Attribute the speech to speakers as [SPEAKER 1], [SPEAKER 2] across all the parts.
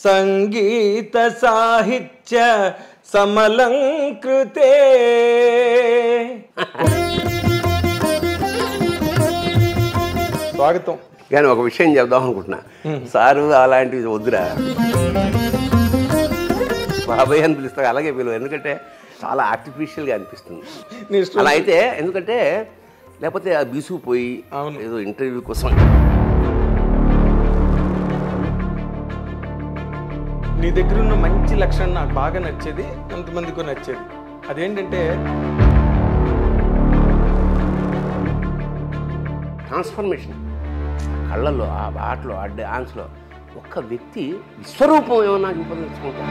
[SPEAKER 1] సంగీత సాహిత్య సమలంకృతే. స్వాగతం.
[SPEAKER 2] కానీ ఒక విషయం చెప్దాం అనుకుంటున్నా, సారు అలాంటివి వద్దురా బాబాయ్ అని పిలుస్తా, అలాగే పిలువ, ఎందుకంటే చాలా ఆర్టిఫిషియల్గా అనిపిస్తుంది అలా అయితే. ఎందుకంటే లేకపోతే ఆ బీసుకుపోయి ఏదో ఇంటర్వ్యూ కోసం.
[SPEAKER 1] నీ దగ్గర ఉన్న మంచి లక్షణం నాకు బాగా నచ్చేది, ఎంతమందికి నచ్చేది, అదేంటంటే
[SPEAKER 2] ట్రాన్స్ఫర్మేషన్. కళ్ళల్లో, ఆ ఆటలో, ఆ డాన్స్లో ఒక్క వ్యక్తి విశ్వరూపం ఏమన్నా చూపించుకుంటారు.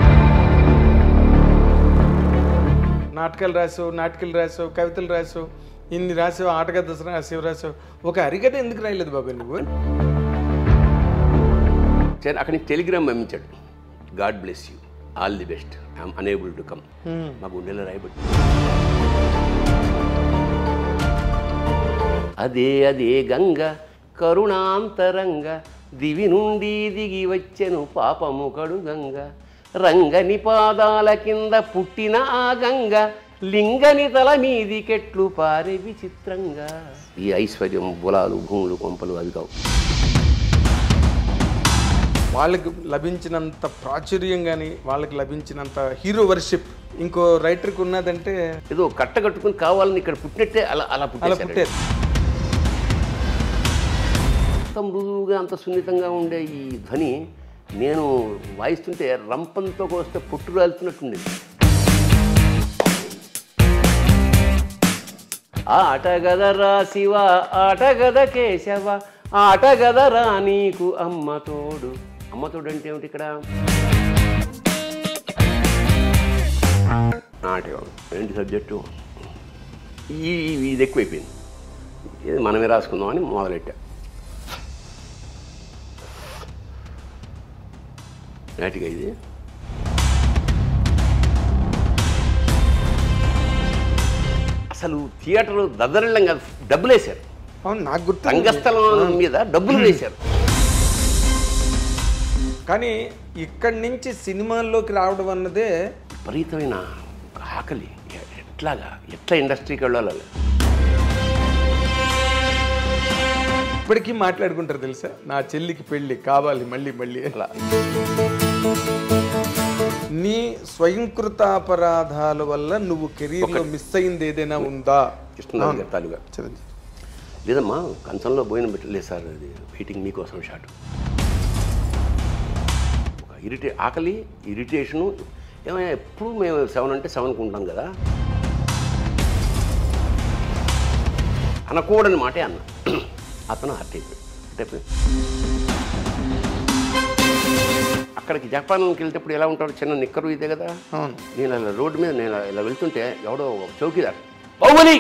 [SPEAKER 1] నాటకాలు రాసావు, కవితలు రాసావు, ఇన్ని రాసావు, ఆటగద్ద రాసావు, ఒక అరిగడ్డ ఎందుకు రాయలేదు బాబాయ్ నువ్వు?
[SPEAKER 2] అక్కడి నుంచి టెలిగ్రామ్ పంపించాడు, God bless you, all the best, I'm unable to come. మా గుండెలో రాయబట్టి అదే అదే గంగ కరుణాంతరంగ దివి నుండి దిగి వచ్చెను పాపము కడు గంగ, రంగని పాదాల కింద పుట్టిన ఆ గంగ, లింగని తల మీది కెట్లు పారే విచిత్రంగా. ఈ ఐశ్వర్యం, బులాలు, భూములు, కొంపలు అవి కావు.
[SPEAKER 1] వాళ్ళకి లభించినంత ప్రాచుర్యం కానీ, వాళ్ళకి లభించినంత హీరో వర్షిప్ ఇంకో రైటర్కి ఉన్నదంటే
[SPEAKER 2] ఏదో కట్టగట్టుకుని కావాలని ఇక్కడ పుట్టినట్టే అలా పుట్టారు. అంత మృదువుగా, అంత సున్నితంగా ఉండే ఈ ధ్వని నేను వాయిస్తుంటే రంపంతో కోస్తే పుట్టు రాలుతున్నట్టుండేది. ఆటగదరా శివ, ఆటగద కేశవ, ఆటగదరా నీకు అమ్మతోడు. అమ్మతోడు అంటే ఏమిటి ఇక్కడ? నాటకం ఏంటి సబ్జెక్టు? ఇది ఎక్కువైపోయింది, ఇది మనమే రాసుకుందామని మొదలెట్టా. నాటిగా ఇది అసలు థియేటర్ దద్దరిల్లం కాదు, డబ్బులు వేశారు.
[SPEAKER 1] అవును, నాకు గుర్తు.
[SPEAKER 2] రంగస్థలం మీద డబ్బులు వేశారు.
[SPEAKER 1] కానీ ఇక్కడి నుంచి సినిమాల్లోకి రావడం అన్నదే
[SPEAKER 2] విపరీతమైన ఆకలి. ఎట్లా ఇండస్ట్రీకి వెళ్ళాలి?
[SPEAKER 1] ఇప్పటికీ మాట్లాడుకుంటారు తెలుసా, నా చెల్లికి పెళ్ళి కావాలి మళ్ళీ అలా. నీ స్వయంకృతాపరాధాల వల్ల నువ్వు కెరీర్లో మిస్ అయింది ఏదైనా ఉందా?
[SPEAKER 2] తాలుగా లేదమ్మా, కంచంలో భోజనం పెట్టలేదు సార్, అది వెయిటింగ్ మీకోసం షాట్. ఒక ఆకలి, ఇరిటేషను. ఏమైనా ఎప్పుడు మేము 7 అంటే 7కు ఉంటాం కదా, అనకూడని మాటే అన్న. అతను హర్ట్ అయిపోయి అక్కడికి జపాన్కి వెళ్తేప్పుడు ఎలా ఉంటాడు, చిన్న నిక్కరు ఇదే కదా. నేను అలా రోడ్డు మీద నేను ఇలా వెళ్తుంటే ఎవడో ఒక చౌకీదార్ బాహుబలి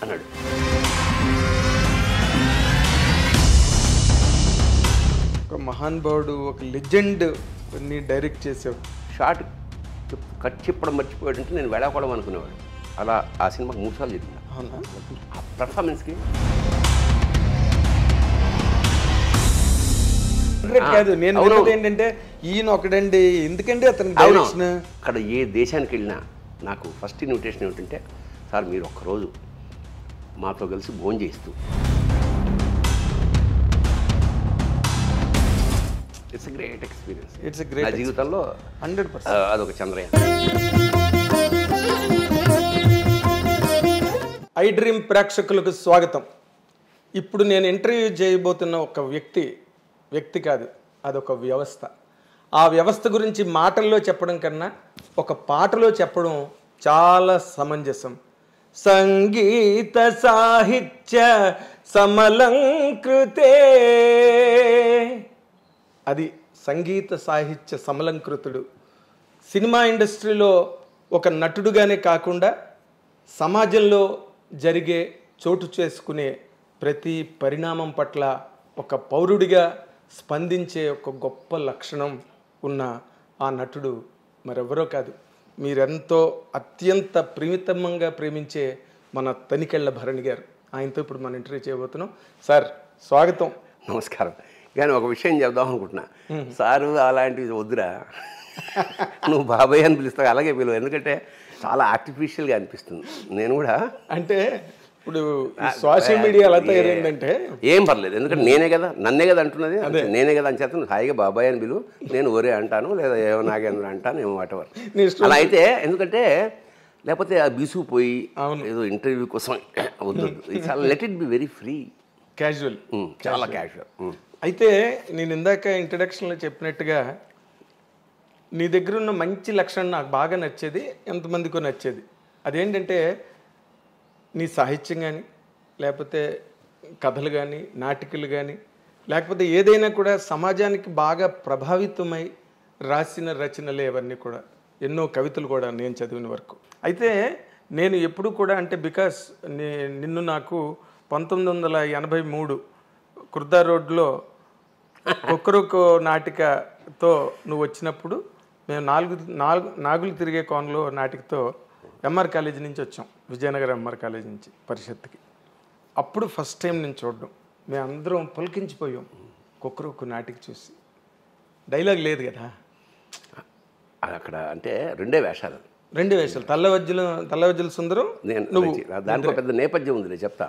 [SPEAKER 2] అన్నాడు.
[SPEAKER 1] ఒక మహానుభావుడు, ఒక లెజెండ్ ని డైరెక్ట్ చేసావు.
[SPEAKER 2] షార్ట్ కట్ చెప్పడం మర్చిపోయాడంటే నేను వెళ్ళకూడదు అనుకునేవాడు. అలా ఆ సినిమాకి 3 సార్లు చెప్పింది.
[SPEAKER 1] అవునా?
[SPEAKER 2] ఆ పర్ఫార్మెన్స్కి
[SPEAKER 1] కాదు, నేను ఏంటంటే ఈయన ఒకడండి, ఎందుకంటే అతను
[SPEAKER 2] అక్కడ ఏ దేశానికి వెళ్ళినా నాకు ఫస్ట్ ఇన్విటేషన్ ఏమిటంటే, సార్ మీరు ఒక్కరోజు మాతో కలిసి భోజనం చేస్తూ. It's great experience.
[SPEAKER 1] It's great
[SPEAKER 2] జీవితంలో
[SPEAKER 1] 100%.
[SPEAKER 2] అదొక చంద్రయాన్.
[SPEAKER 1] ఐ డ్రీమ్ ప్రేక్షకులకు స్వాగతం. ఇప్పుడు నేను ఇంటర్వ్యూ చేయబోతున్న ఒక వ్యక్తి కాదు, అదొక వ్యవస్థ. ఆ వ్యవస్థ గురించి మాటల్లో చెప్పడం కన్నా ఒక పాటలో చెప్పడం చాలా సమంజసం. సంగీత సాహిత్య సమలంకృతే. అది సంగీత సాహిత్య సమలంకృతుడు. సినిమా ఇండస్ట్రీలో ఒక నటుడుగానే కాకుండా సమాజంలో జరిగే చోటు చేసుకునే ప్రతి పరిణామం పట్ల ఒక పౌరుడిగా స్పందించే ఒక గొప్ప లక్షణం ఉన్న ఆ నటుడు మరెవరో కాదు, మీరెంతో అత్యంత ప్రీమితమంగా ప్రేమించే మన తనికెళ్ళ భరణి గారు. ఆయనతో ఇప్పుడు మనం ఇంటర్వ్యూ చేయబోతున్నాం. సార్ స్వాగతం.
[SPEAKER 2] నమస్కారం. కానీ ఒక విషయం చెప్దాం అనుకుంటున్నా, సారు అలాంటివి వద్దురా, నువ్వు బాబాయ్ అని పిలుస్తావు, అలాగే పిలువు, ఎందుకంటే చాలా ఆర్టిఫిషియల్గా అనిపిస్తుంది. నేను కూడా
[SPEAKER 1] అంటే ఇప్పుడు సోషల్ మీడియా ఎలా తయారైందంటే
[SPEAKER 2] ఏం పర్లేదు, ఎందుకంటే నన్నే కదా అంటున్నది, నేనే కదా అని చేస్తాను. హాయిగా బాబాయ్ అని పిలువు, నేను ఒరే అంటాను, లేదా ఏమో నాగేంద్ర అంటాను, ఏమో వాటెవర్ అలా అయితే. ఎందుకంటే లేకపోతే ఆ బిసుకుపోయి ఏదో ఇంటర్వ్యూ కోసం వద్దు. చాలా let it be very free,
[SPEAKER 1] casual,
[SPEAKER 2] చాలా క్యాజువల్.
[SPEAKER 1] అయితే నేను ఇందాక ఇంట్రడక్షన్లో చెప్పినట్టుగా నీ దగ్గర ఉన్న మంచి లక్షణం నాకు బాగా నచ్చేది, ఎంతమందికో నచ్చేది. అదేంటంటే నీ సాహిత్యం కానీ, లేకపోతే కథలు కానీ, నాటికలు కానీ, లేకపోతే ఏదైనా కూడా సమాజానికి బాగా ప్రభావితమై రాసిన రచనలే అవన్నీ కూడా. ఎన్నో కవితలు కూడా నేను చదివిన వరకు. అయితే నేను ఎప్పుడు కూడా అంటే బికాస్ నిన్ను నాకు 1983 కుర్దా రోడ్లో ఒక్కరొక్క నాటికతో నువ్వు వచ్చినప్పుడు మేము నాగులు తిరిగే కోనలో నాటికతో ఎంఆర్ కాలేజీ నుంచి వచ్చాం, విజయనగరం ఎంఆర్ కాలేజీ నుంచి పరిషత్తుకి. అప్పుడు ఫస్ట్ టైం నేను చూడడం, మేము అందరం పులకించిపోయాం ఒక్కరొక్క నాటిక చూసి. డైలాగ్ లేదు కదా
[SPEAKER 2] అక్కడ, అంటే రెండే వేషాలు.
[SPEAKER 1] తల్లవజ్జల సుందరం,
[SPEAKER 2] నువ్వు దానికి పెద్ద నేపథ్యం ఉంది, నేను చెప్తా.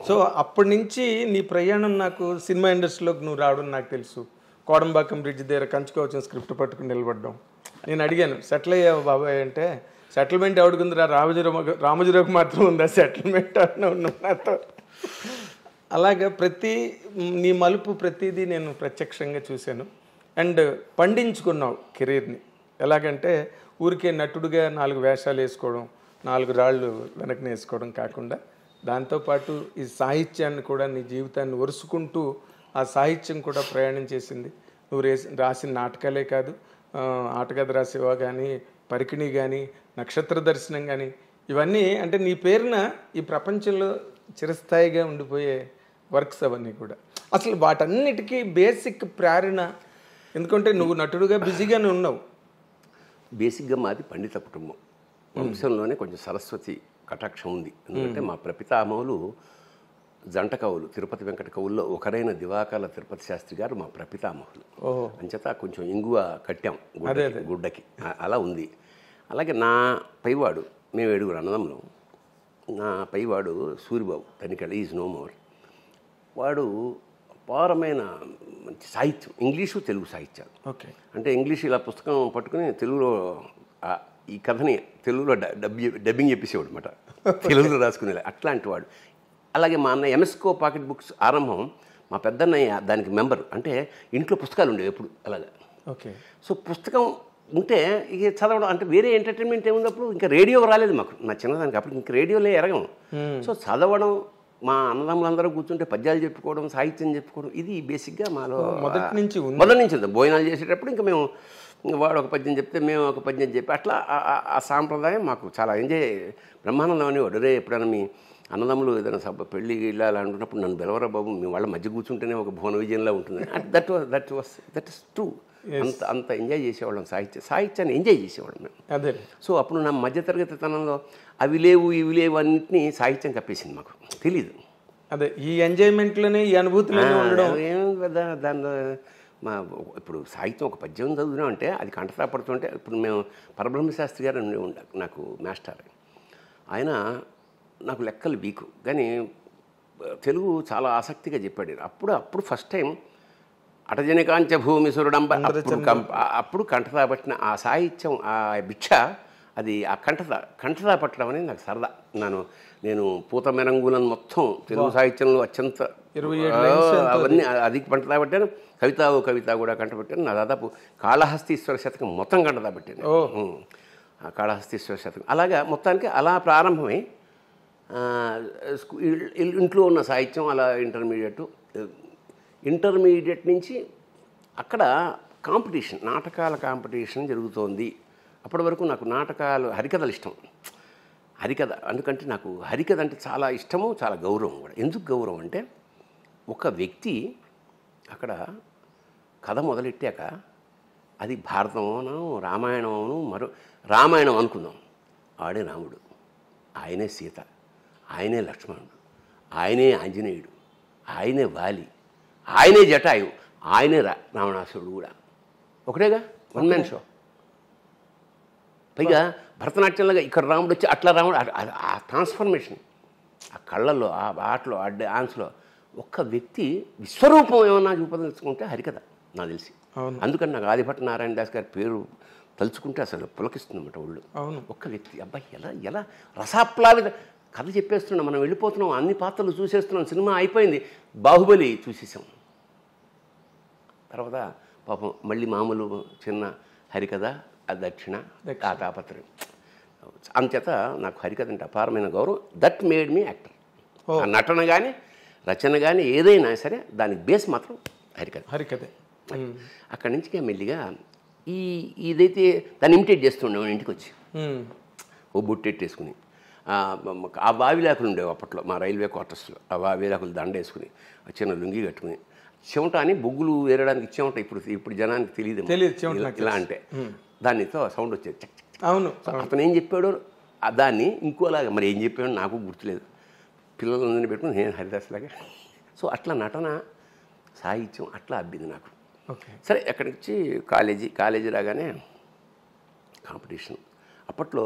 [SPEAKER 1] సో అప్పటి నుంచి నీ ప్రయాణం, నాకు సినిమా ఇండస్ట్రీలోకి నువ్వు రావడం నాకు తెలుసు. కోడంబాకం బ్రిడ్జ్ దగ్గర కంచుకోవచ్చిన స్క్రిప్ట్ పట్టుకుని నిలబడ్డాం. నేను అడిగాను, సెటిల్ అయ్యావు బాబాయ్ అంటే, సెటిల్మెంట్ ఎవడుకుందిరా, రామోజీరావుకి మాత్రం ఉందా సెటిల్మెంట్ అన్న ఉన్నావు నాతో. అలాగా నీ మలుపు ప్రతిదీ నేను ప్రత్యక్షంగా చూశాను. అండ్ పండించుకున్నావు కెరీర్ని. ఎలాగంటే ఊరికే నటుడుగా 4 వేషాలు వేసుకోవడం, 4 రాళ్ళు వెనక్కి వేసుకోవడం కాకుండా, దాంతోపాటు ఈ సాహిత్యాన్ని కూడా, నీ జీవితాన్ని ఒరుసుకుంటూ ఆ సాహిత్యం కూడా ప్రయాణం చేసింది. నువ్వు రాసిన నాటకాలే కాదు, ఆటగద రాసేవా కానీ, పరికిణి కానీ, నక్షత్ర దర్శనం కానీ, ఇవన్నీ అంటే నీ పేరున ఈ ప్రపంచంలో చిరస్థాయిగా ఉండిపోయే వర్క్స్ అవన్నీ కూడా. అసలు వాటన్నిటికీ బేసిక్ ప్రేరణ, ఎందుకంటే నువ్వు నటుడుగా బిజీగానే ఉన్నావు.
[SPEAKER 2] బేసిక్గా మాది పండిత కుటుంబం, వంశంలోనే కొంచెం సరస్వతి కటాక్షం ఉంది. ఎందుకంటే మా ప్రపితామహులు జంట కవులు, తిరుపతి వెంకట కవుల్లో ఒకరైన దివాకర్ల తిరుపతి శాస్త్రి గారు మా ప్రపితామహులు. అంచేత కొంచెం ఇంగువ కట్టాం గుడ్డకి, అలా ఉంది. అలాగే నా పైవాడు, మేము 7 అన్నదమ్ములం. నా పైవాడు Suribabu Tanikella, is no more. వాడు అపారమైన మంచి సాహిత్యం, ఇంగ్లీషు తెలుగు సాహిత్యాలు.
[SPEAKER 1] ఓకే,
[SPEAKER 2] అంటే ఇంగ్లీష్ ఇలా పుస్తకం పట్టుకుని తెలుగులో ఈ కథని తెలుగులో డబ్బింగ్ చెప్పేసేవాడు అనమాట, తెలుగులో రాసుకునేలా అట్లాంటి వాడు. అలాగే మా అన్న ఎంఎస్కో పాకెట్ బుక్స్ ఆరంభం, మా పెద్దన్నయ్య దానికి మెంబర్. అంటే ఇంట్లో పుస్తకాలు ఉండేవి ఎప్పుడు అలాగా.
[SPEAKER 1] ఓకే,
[SPEAKER 2] సో పుస్తకం ఉంటే ఇక చదవడం, అంటే వేరే ఎంటర్టైన్మెంట్ ఏమున్నప్పుడు ఇంకా రేడియో రాలేదు మాకు, నా చిన్నదానికి అప్పుడు ఇంక రేడియోలే ఎరగం. సో చదవడం, మా అన్నదమ్ములందరూ కూర్చుంటే పద్యాలు చెప్పుకోవడం, సాహిత్యం చెప్పుకోవడం, ఇది బేసిక్గా మాలో మొదటి నుంచి ఉంది. భోజనాలు చేసేటప్పుడు ఇంకా మేము, వాడు ఒక పద్యం చెప్తే మేము ఒక పద్యం చెప్పి, అట్లా ఆ సాంప్రదాయం మాకు చాలా ఎంజాయ్, బ్రహ్మానందం అనేవాడు. రే ఎప్పుడైనా మీ అన్నదమ్ములు ఏదైనా పెళ్ళి ఇళ్ళాలి అనుకున్నప్పుడు నన్ను బెలవరా బాబు, మీ వాళ్ళ మధ్య కూర్చుంటేనే ఒక భువన విజయంలా ఉంటుంది. That is true. అంత ఎంజాయ్ చేసేవాళ్ళం, సాహిత్యాన్ని ఎంజాయ్ చేసేవాళ్ళం మేము.
[SPEAKER 1] అదే. సో
[SPEAKER 2] అప్పుడు నా మధ్యతరగతి తనంలో అవి లేవు ఇవి లేవు అన్నింటినీ సాహిత్యం కప్పేసింది, మాకు తెలీదు.
[SPEAKER 1] అదే, ఈ ఎంజాయ్మెంట్లోనే, ఈ అనుభూతిలోనే ఉండడం.
[SPEAKER 2] దానిలో ఇప్పుడు సాహిత్యం ఒక పద్యం చదువుతున్నాం అంటే అది కంఠతా పడుతుంటే, ఇప్పుడు మేము పరబ్రహ్మశాస్త్రి గారు నాకు మాస్టర్, ఆయన నాకు లెక్కలు వీకు, కానీ తెలుగు చాలా ఆసక్తిగా చెప్పాడు. అప్పుడు ఫస్ట్ టైం అటజనికాంచ భూమి సురుడంబ, అప్పుడు కంఠతా పట్టిన ఆ సాహిత్యం, ఆ భిక్ష, అది ఆ కంఠతా పట్టడం అనేది నాకు సరదా. నేను పూత మెరంగులను మొత్తం తెలుగు సాహిత్యంలో అత్యంత
[SPEAKER 1] 27
[SPEAKER 2] అవన్నీ అది కంఠతా పట్టాను. కవిత కూడా కంటపట్టాను. నా దాదాపు కాళహస్తీశ్వర శతకం మొత్తం కంఠతా పట్టాను. కాళహస్తీశ్వర శతకం అలాగా మొత్తానికి అలా ప్రారంభమై ఇంట్లో ఉన్న సాహిత్యం అలా ఇంటర్మీడియట్ నుంచి అక్కడ కాంపిటీషన్, నాటకాల కాంపిటీషన్ జరుగుతోంది. అప్పటి వరకు నాకు నాటకాలు, హరికథలు ఇష్టం. హరికథ ఎందుకంటే నాకు హరికథ అంటే చాలా ఇష్టము, చాలా గౌరవం కూడా. ఎందుకు గౌరవం అంటే, ఒక వ్యక్తి అక్కడ కథ మొదలెట్టాక అది భారతమోనో రామాయణమోనో రామాయణం అనుకుందాం, ఆడే రాముడు, ఆయనే సీత, ఆయనే లక్ష్మణుడు, ఆయనే ఆంజనేయుడు, ఆయనే వాలి, ఆయనే జటాయు, ఆయనే రావణాసురుడు కూడా ఒకటేగా, వన్ మ్యాన్ షో. పైగా భరతనాట్యంలాగా ఇక్కడ రాముడు వచ్చి అట్లా రాముడు, ఆ ట్రాన్స్ఫర్మేషన్, ఆ కళ్ళల్లో, ఆ ఆటలో, ఆ డాన్స్లో ఒక్క వ్యక్తి విశ్వరూపం ఏమన్నా చూపదలుచుకుంటే హరికథ నాకు తెలిసి. అందుకని నాకు ఆదిభట్ట నారాయణ దాస్ గారి పేరు తలుచుకుంటే అసలు పులకిస్తుందన్నమాట ఒళ్ళు. ఒక్క వ్యక్తి అబ్బాయి ఎలా ఎలా రసాప్లావిత కథ చెప్పేస్తున్నాం, మనం వెళ్ళిపోతున్నాం, అన్ని పాత్రలు చూసేస్తున్నాం, సినిమా అయిపోయింది, బాహుబలి చూసేసాం. తర్వాత పాపం మళ్ళీ మామూలు చిన్న హరికథ, ఆ దక్షిణ, ఆ తాపత్రయం. అంచేత నాకు హరికథ అంటే అపారమైన గౌరవం. That made me actor. ఆ నటన కానీ రచన కానీ ఏదైనా సరే దానికి బేస్ మాత్రం హరికథ. అక్కడి నుంచి మెల్లిగా ఇదైతే దాన్ని ఇమిటేట్ చేస్తుండే ఇంటికి వచ్చి ఓ బుట్టెట్టేసుకుని, ఆ వావిలాకులు ఉండేవి అప్పట్లో మా రైల్వే క్వార్టర్స్లో. ఆ వావిలాకులు దండ వేసుకుని, చిన్న లుంగి కట్టుకుని, చెమట అని బొగ్గులు వేరడానికి చెమట ఇప్పుడు జనానికి తెలియదు ఇలా అంటే, దానితో సౌండ్ వచ్చేది చక్ చక్.
[SPEAKER 1] అవును,
[SPEAKER 2] అతను ఏం చెప్పాడో దాన్ని ఇంకోలాగా మరి ఏం చెప్పాడో నాకు గుర్తులేదు. పిల్లలందరినీ పెట్టుకుని నేను హరిదాస్లాగా. సో అట్లా నటన, సాహిత్యం అట్లా అబ్బింది నాకు. సరే అక్కడి నుంచి కాలేజీ రాగానే కాంపిటీషన్. అప్పట్లో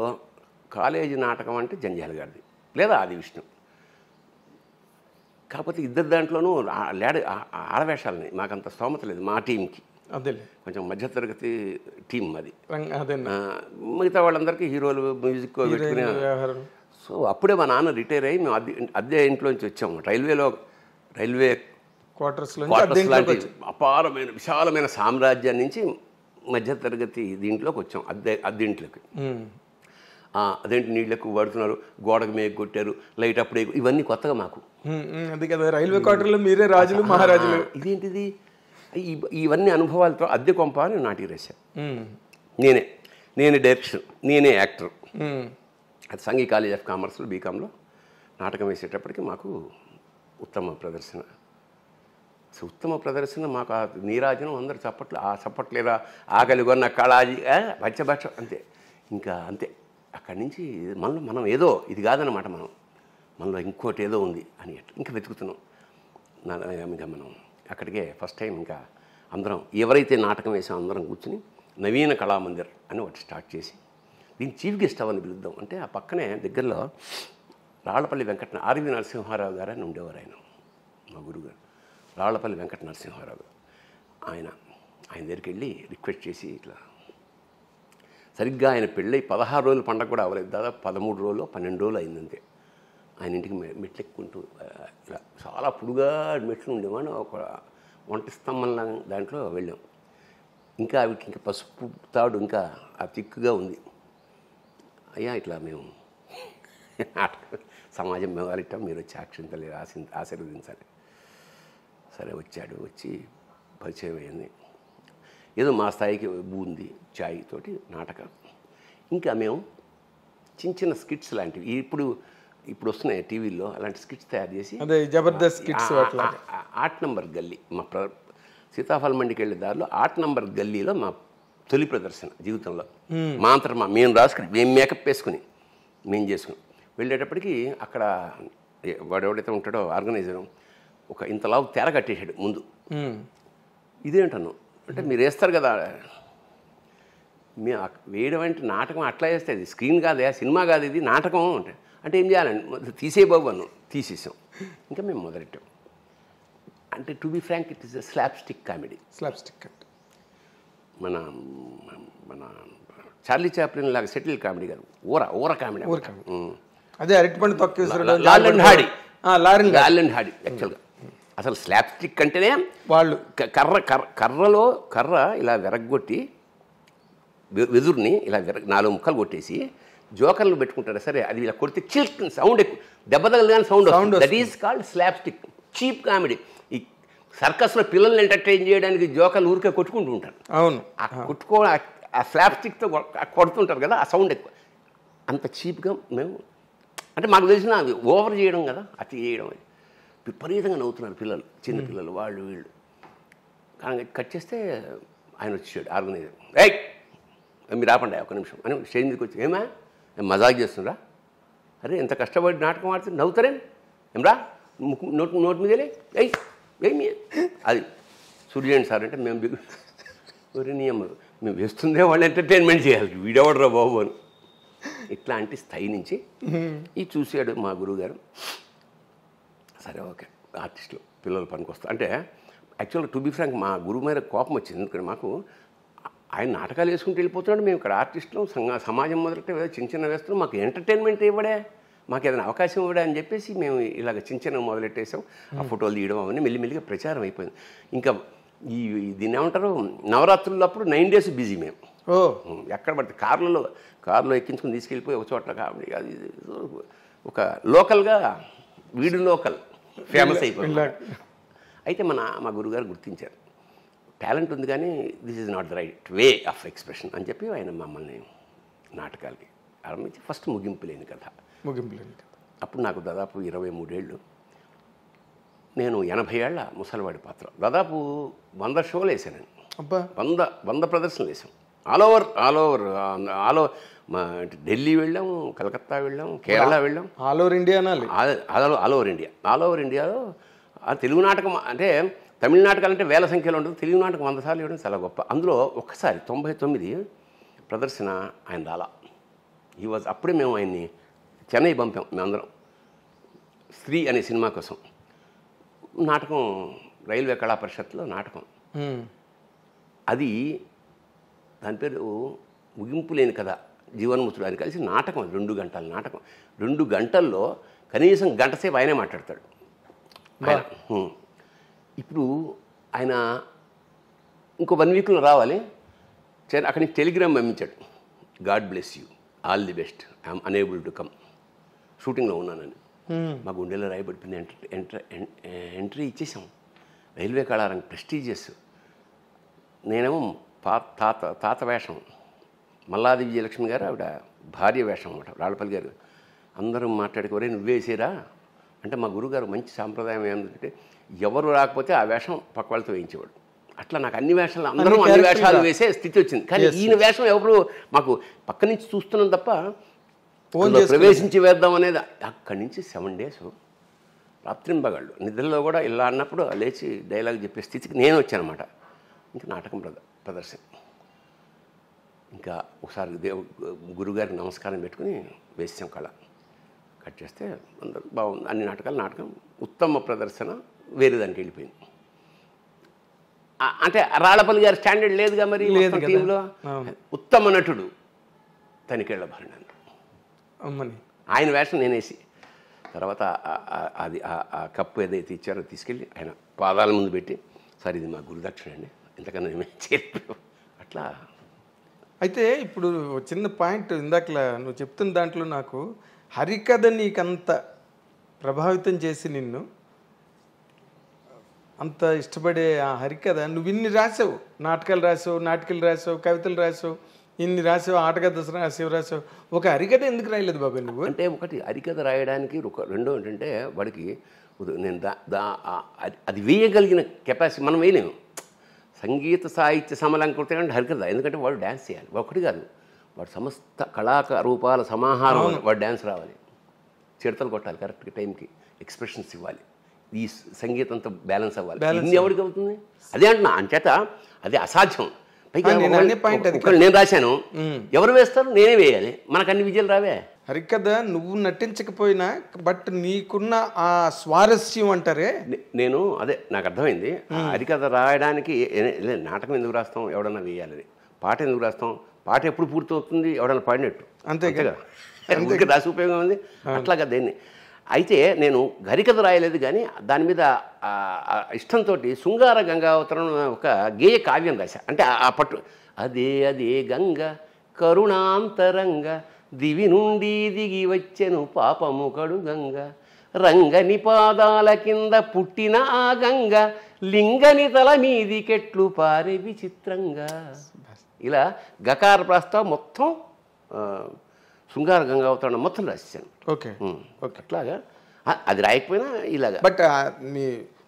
[SPEAKER 2] కాలేజీ నాటకం అంటే జంజాల గారిది లేదా ఆది విష్ణు. కాకపోతే ఇద్దరు దాంట్లోనూ ఆడవేషాలని మాకంత స్తోమత లేదు మా టీంకి.
[SPEAKER 1] అదే
[SPEAKER 2] కొంచెం మధ్యతరగతి టీం అది. మిగతా వాళ్ళందరికీ హీరోలు, మ్యూజిక్ పెట్టుకునే. సో అప్పుడే మా నాన్న రిటైర్ అయ్యి మేము అద్దె ఇంట్లోంచి వచ్చాము. రైల్వే క్వార్టర్స్ లాంటి అపారమైన విశాలమైన సామ్రాజ్యం నుంచి మధ్యతరగతి దీంట్లోకి వచ్చాం, అద్దెంట్లోకి. అదేంటి నీళ్ళు ఎక్కువ పడుతున్నారు, గోడకు మేకు కొట్టారు, లైట్ అప్పుడే, ఇవన్నీ కొత్తగా మాకు.
[SPEAKER 1] అది కదా రైల్వే క్వార్టర్లో మీరే రాజులు మహారాజులు.
[SPEAKER 2] ఇదేంటిది, ఇవన్నీ అనుభవాలతో అద్దె కొంప అని నాటికి రాశాను. నేనే డైరెక్షన్, నేనే యాక్టర్. అది సంఘీ కాలేజ్ ఆఫ్ కామర్స్లో బీకాంలో నాటకం వేసేటప్పటికి మాకు ఉత్తమ ప్రదర్శన. ఉత్తమ ప్రదర్శన మాకు ఆ నీరాజనం అందరు చప్పట్లేదా ఆకలిగొన్న కళాజీ పచ్చభాష అంతే. ఇంకా అంతే. అక్కడి నుంచి మనం ఏదో ఇది కాదన్నమాట, మనలో ఇంకోటి ఏదో ఉంది అని ఇంకా వెతుకుతున్నాం. ఇంకా మనం అక్కడికే ఫస్ట్ టైం ఇంకా అందరం ఎవరైతే నాటకం వేసామో అందరం కూర్చుని నవీన కళామందిర్ అని ఒకటి స్టార్ట్ చేసి దీన్ని చీఫ్ గెస్ట్ అవని పిలుద్దాం అంటే, ఆ పక్కనే దగ్గరలో రాళ్లపల్లి ఆర్వి నరసింహారావు గారు అని ఉండేవారు. ఆయన మా గురువుగారు రాళ్లపల్లి వెంకట నరసింహారావు గారు. ఆయన దగ్గరికి వెళ్ళి రిక్వెస్ట్ చేసి ఇట్లా సరిగ్గా ఆయన పెళ్ళై 16 రోజులు పండగ కూడా అవ్వలేదు, దాదాపు 13 రోజులు 12 రోజులు అయిందంతే. ఆయన ఇంటికి మెట్లు ఎక్కుంటూ ఇలా చాలా పొడుగా మెట్లు ఉండేవాడు. ఒక వంట స్తంభంలా దాంట్లో వెళ్ళాం. ఇంకా అవికి ఇంకా పసుపు తాడు ఇంకా ఆ తిక్కుగా ఉంది. అయ్యా ఇట్లా మేము సమాజం వ్యవహరిస్తాం, మీరు వచ్చి అక్షింతలు ఆశీర్వదించాలి. సరే వచ్చి పరిచయం అయింది. ఏదో మా స్థాయికి బూంది చాయ్ తోటి నాటకం. ఇంకా మేము చిన్న స్కిట్స్ లాంటివి ఇప్పుడు వస్తున్నాయి టీవీల్లో, అలాంటి స్కిట్స్ తయారు చేసి
[SPEAKER 1] జబర్దస్త్ స్కిట్స్.
[SPEAKER 2] 8 నంబర్ గల్లీ, మా సీతాఫలం మండికి వెళ్ళే దారిలో 8 నంబర్ గల్లీలో మా తొలి ప్రదర్శన జీవితంలో. మా అంతటా మేము రాసుకుని, మేము మేకప్ వేసుకుని మేము చేసుకుని వెళ్ళేటప్పటికి అక్కడ వాడు ఎవడైతే ఉంటాడో ఆర్గనైజరు ఒక ఇంతలావు తెర కట్టేసాడు ముందు. ఇదేంటను అంటే, మీరు వేస్తారు కదా, మేము వేయడం అంటే నాటకం అట్లా వేస్తే అది స్క్రీన్ కాదే, సినిమా కాదు, ఇది నాటకం అంటే ఏం చేయాలండి, తీసే బాబు అన్ను. తీసేసాం. ఇంకా మేము మొదలెట్టాం. అంటే to be frank it is a slapstick comedy.
[SPEAKER 1] Slapstick అంటే
[SPEAKER 2] మన చార్లీ చాప్లిన్ లాగా సెటిల్ కామెడీ కాదు, ఊర కామెడీ.
[SPEAKER 1] అదే అరటిపండు తొక్కేసారు
[SPEAKER 2] లారెన్ హార్డీ యాక్చువల్గా. అసలు స్లాప్స్టిక్ అంటేనే వాళ్ళు కర్ర ఇలా విరగ్గొట్టి వెదురుని ఇలా 4 ముక్కలు కొట్టేసి జోకర్లు పెట్టుకుంటారు. సరే అది ఇలా కొడితే చిల్క్ సౌండ్, ఎక్కువ దెబ్బ తగలగానే sound. That is called slapstick, cheap comedy. ఈ సర్కస్లో పిల్లల్ని ఎంటర్టైన్ చేయడానికి జోకర్లు ఊరికే కొట్టుకుంటూ ఉంటారు.
[SPEAKER 1] అవును,
[SPEAKER 2] ఆ స్లాప్స్టిక్తో కొడుతుంటారు కదా, ఆ సౌండ్ ఎక్కువ. అంత చీప్గా మేము అంటే మాకు తెలిసిన అది ఓవర్ చేయడం కదా, అతి చేయడం. అది విపరీతంగా నవ్వుతున్నారు పిల్లలు, చిన్న పిల్లలు, వాళ్ళు వీళ్ళు. కానీ కట్ చేస్తే ఆయన వచ్చాడు ఆర్గనైజర్. మీరు ఆపండి ఒక నిమిషం అని స్టేజ్ మీదకి వచ్చి, ఏమా మజాక్ చేస్తుండ్రా, అరే ఎంత కష్టపడి నాటకం ఆడుతుంది, నవ్వుతారేం ఏమ్రా, నోటి మీదలే ఏమి అది సూర్యన్ సార్ అంటే మేము మేము వేస్తుందే వాళ్ళు ఎంటర్టైన్మెంట్ చేయాలి, వీడెవడరా బాబు అని. ఇట్లాంటి స్థాయి నుంచి ఇది చూశాడు మా గురువుగారు. సరే ఓకే, ఆర్టిస్టులు పిల్లలు పనికొస్తారు అంటే యాక్చువల్గా టు బి ఫ్రాంక్ మా గురువు మీద కోపం వచ్చింది. ఎందుకంటే మాకు ఆయన నాటకాలు వేసుకుంటూ వెళ్ళిపోతున్నాడు, మేము ఇక్కడ ఆర్టిస్టులు సమాజం మొదలెట్టే చిన్న చిన్న వేస్తున్నాం, మాకు ఎంటర్టైన్మెంట్ ఇవ్వడే, మాకు ఏదైనా అవకాశం ఇవ్వడా అని చెప్పేసి మేము ఇలాగ చిన్న చిన్న మొదలెట్టేసాం. ఆ ఫోటోలు తీయడం అవన్నీ మెల్లిమెల్లిగా ప్రచారం అయిపోయింది. ఇంకా దీన్ని ఏమంటారు, నవరాత్రులు అప్పుడు 9 days బిజీ మేము. ఎక్కడ పడితే కారులో ఎక్కించుకుని తీసుకెళ్ళిపోయి ఒక చోట కాబట్టి అది ఒక లోకల్గా వీడు లోకల్ ఫేమస్ అయిపోయింది. అయితే మా గురుగారు గుర్తించారు, టాలెంట్ ఉంది కానీ this is not the right way of expression అని చెప్పి ఆయన మమ్మల్ని నాటకాలకి ఆరంభించి ఫస్ట్ ముగింపు లేని కథ. అప్పుడు నాకు దాదాపు 23 ఏళ్ళు. నేను 80 ఏళ్ల ముసలివాడి పాత్ర. దాదాపు 100 షోలు వేసానండి. 100 ప్రదర్శనలు వేసాం. ఆల్ ఓవర్ మా ఢిల్లీ వెళ్ళాం, కలకత్తా వెళ్ళాం, కేరళ వెళ్ళాం.
[SPEAKER 1] All over India
[SPEAKER 2] all over ఇండియాలో తెలుగు నాటకం అంటే తమిళ నాటకాలు అంటే వేల సంఖ్యలో ఉంటుంది, తెలుగు నాటకం 100 సార్లు ఇవ్వడం చాలా గొప్ప. అందులో ఒక్కసారి 99 ప్రదర్శన ఆయన రాలా. అప్పుడే మేము ఆయన్ని చెన్నై పంపాం మేమందరం, స్త్రీ అనే సినిమా కోసం. నాటకం రైల్వే కళా పరిషత్లో నాటకం, అది దాని పేరు ముగింపు లేని కథ, జీవన్ముఖుడు అని కలిసి నాటకం. 2 గంటల నాటకం. 2 గంటల్లో కనీసం గంట సేపు ఆయనే మాట్లాడతాడు. ఇప్పుడు ఆయన ఇంకో 1 weekలో రావాలి, అక్కడి నుంచి టెలిగ్రామ్ పంపించాడు, God bless you, all the best, I'm unable to come, షూటింగ్లో ఉన్నానని. మా గుండెలో రాయబడిపోయింది. ఎంట్రీ ఇచ్చేసాం. రైల్వే కళారంగం ప్రెస్టీజియస్. నేనేమో తాత వేషం, మల్లాది విజయలక్ష్మి గారు ఆవిడ భార్య వేషం అన్నమాట, రాళ్ళపల్లి గారు. అందరూ మాట్లాడుకోరే నువ్వేసేరా అంటే మా గురుగారు మంచి సాంప్రదాయం ఏంటంటే ఎవరు రాకపోతే ఆ వేషం పక్క వాళ్ళతో వేయించేవాడు. అట్లా నాకు అన్ని వేషాలు అందరం అన్ని వేషాలు వేసే స్థితి వచ్చింది. కానీ ఈయన వేషం ఎవరు మాకు పక్క నుంచి చూస్తున్నాం తప్ప ప్రవేశించి వేద్దాం అనేది. అక్కడి నుంచి 7 days రాత్రింబగళ్ళు నిద్రలో కూడా ఇలా అన్నప్పుడు లేచి డైలాగ్ చెప్పే స్థితికి నేను వచ్చానమాట. ఇంకా నాటకం ప్రదర్శన. ఇంకా ఒకసారి గురుగారికి నమస్కారం పెట్టుకుని వేసాం కళ. కట్ చేస్తే అందరూ బాగుంది, అన్ని నాటకం ఉత్తమ ప్రదర్శన వేరే దానికి వెళ్ళిపోయింది. అంటే రాళ్ళపల్లి గారి స్టాండర్డ్ లేదుగా మరి టీంలో. ఉత్తమ నటుడు తనికేళ్ల భరణి ఆయన వేషం నేనేసి తర్వాత అది ఆ కప్పు ఏదైతే ఇచ్చారో తీసుకెళ్ళి ఆయన పాదాల ముందు పెట్టి, సార్ ఇది మా గురుదక్షిణ అండి, ఎంతకన్నా మేము చెప్పాం అట్లా.
[SPEAKER 1] అయితే ఇప్పుడు చిన్న పాయింట్ ఇందాకలా నువ్వు చెప్తున్న దాంట్లో నాకు హరికథ నీకంత ప్రభావితం చేసి నిన్ను అంత ఇష్టపడే ఆ హరికథ నువ్వు ఇన్ని రాసావు, నాటకాలు రాసావు, కవితలు రాసావు, ఇన్ని రాసావు, ఆటకథ రాసావు, ఒక హరికథ ఎందుకు రాయలేదు బాబాయ్ నువ్వు?
[SPEAKER 2] అంటే ఒకటి హరికథ రాయడానికి రెండో ఏంటంటే వాడికి నేను అది వేయగలిగిన కెపాసిటీ మనం వేయలేము. సంగీత సాహిత్య సమలంకృతం అంటే హరికథ, ఎందుకంటే వాడు డ్యాన్స్ చేయాలి. ఒకటి కాదు, వాడు సమస్త కళారూపాల సమాహారం, వాడు డ్యాన్స్ రావాలి, చిడతలు కొట్టాలి, కరెక్ట్గా టైంకి ఎక్స్ప్రెషన్స్ ఇవ్వాలి, ఈ సంగీతంతో బ్యాలెన్స్ అవ్వాలి. ఇన్ని ఎవరికి అవుతుంది? అదే అంటున్నా. అంచేత అది అసాధ్యం. పైగా నేను రాశాను, ఎవరు వేస్తారు? నేనే వేయాలి, మనకు అన్ని విజయాలు రావే.
[SPEAKER 1] హరికథ నువ్వు నటించకపోయినా బట్ నీకున్న ఆ స్వారస్యం అంటారే.
[SPEAKER 2] నేను అదే నాకు అర్థమైంది. హరికథ రాయడానికి నాటకం ఎందుకు రాస్తాం, ఎవడన్నా వేయాలి. పాట ఎందుకు రాస్తాం, పాట ఎప్పుడు పూర్తవుతుంది, ఎవడన్నా పాడినట్టు, అంతే కదా, రాసి ఉపయోగం ఉంది. అట్లాగా దేన్ని. అయితే నేను హరికథ రాయలేదు, కానీ దాని మీద ఇష్టంతో శృంగార గంగావతరం ఒక గేయ కావ్యం రాశా. అంటే ఆ పట్టు అదే గంగ కరుణాంతరంగ దివి నుండి దిగి వచ్చెను పాపము కడు గంగ రంగని పాదాల కింద పుట్టిన ఆ గంగ లింగని తల మీది కెట్లు పారే విచిత్రంగా. ఇలా గకార ప్రస్తావం మొత్తం శృంగార గంగావతరణం మొత్తం రాసేసాను.
[SPEAKER 1] ఓకే
[SPEAKER 2] అట్లాగా అది రాయకపోయినా ఇలాగా.
[SPEAKER 1] బట్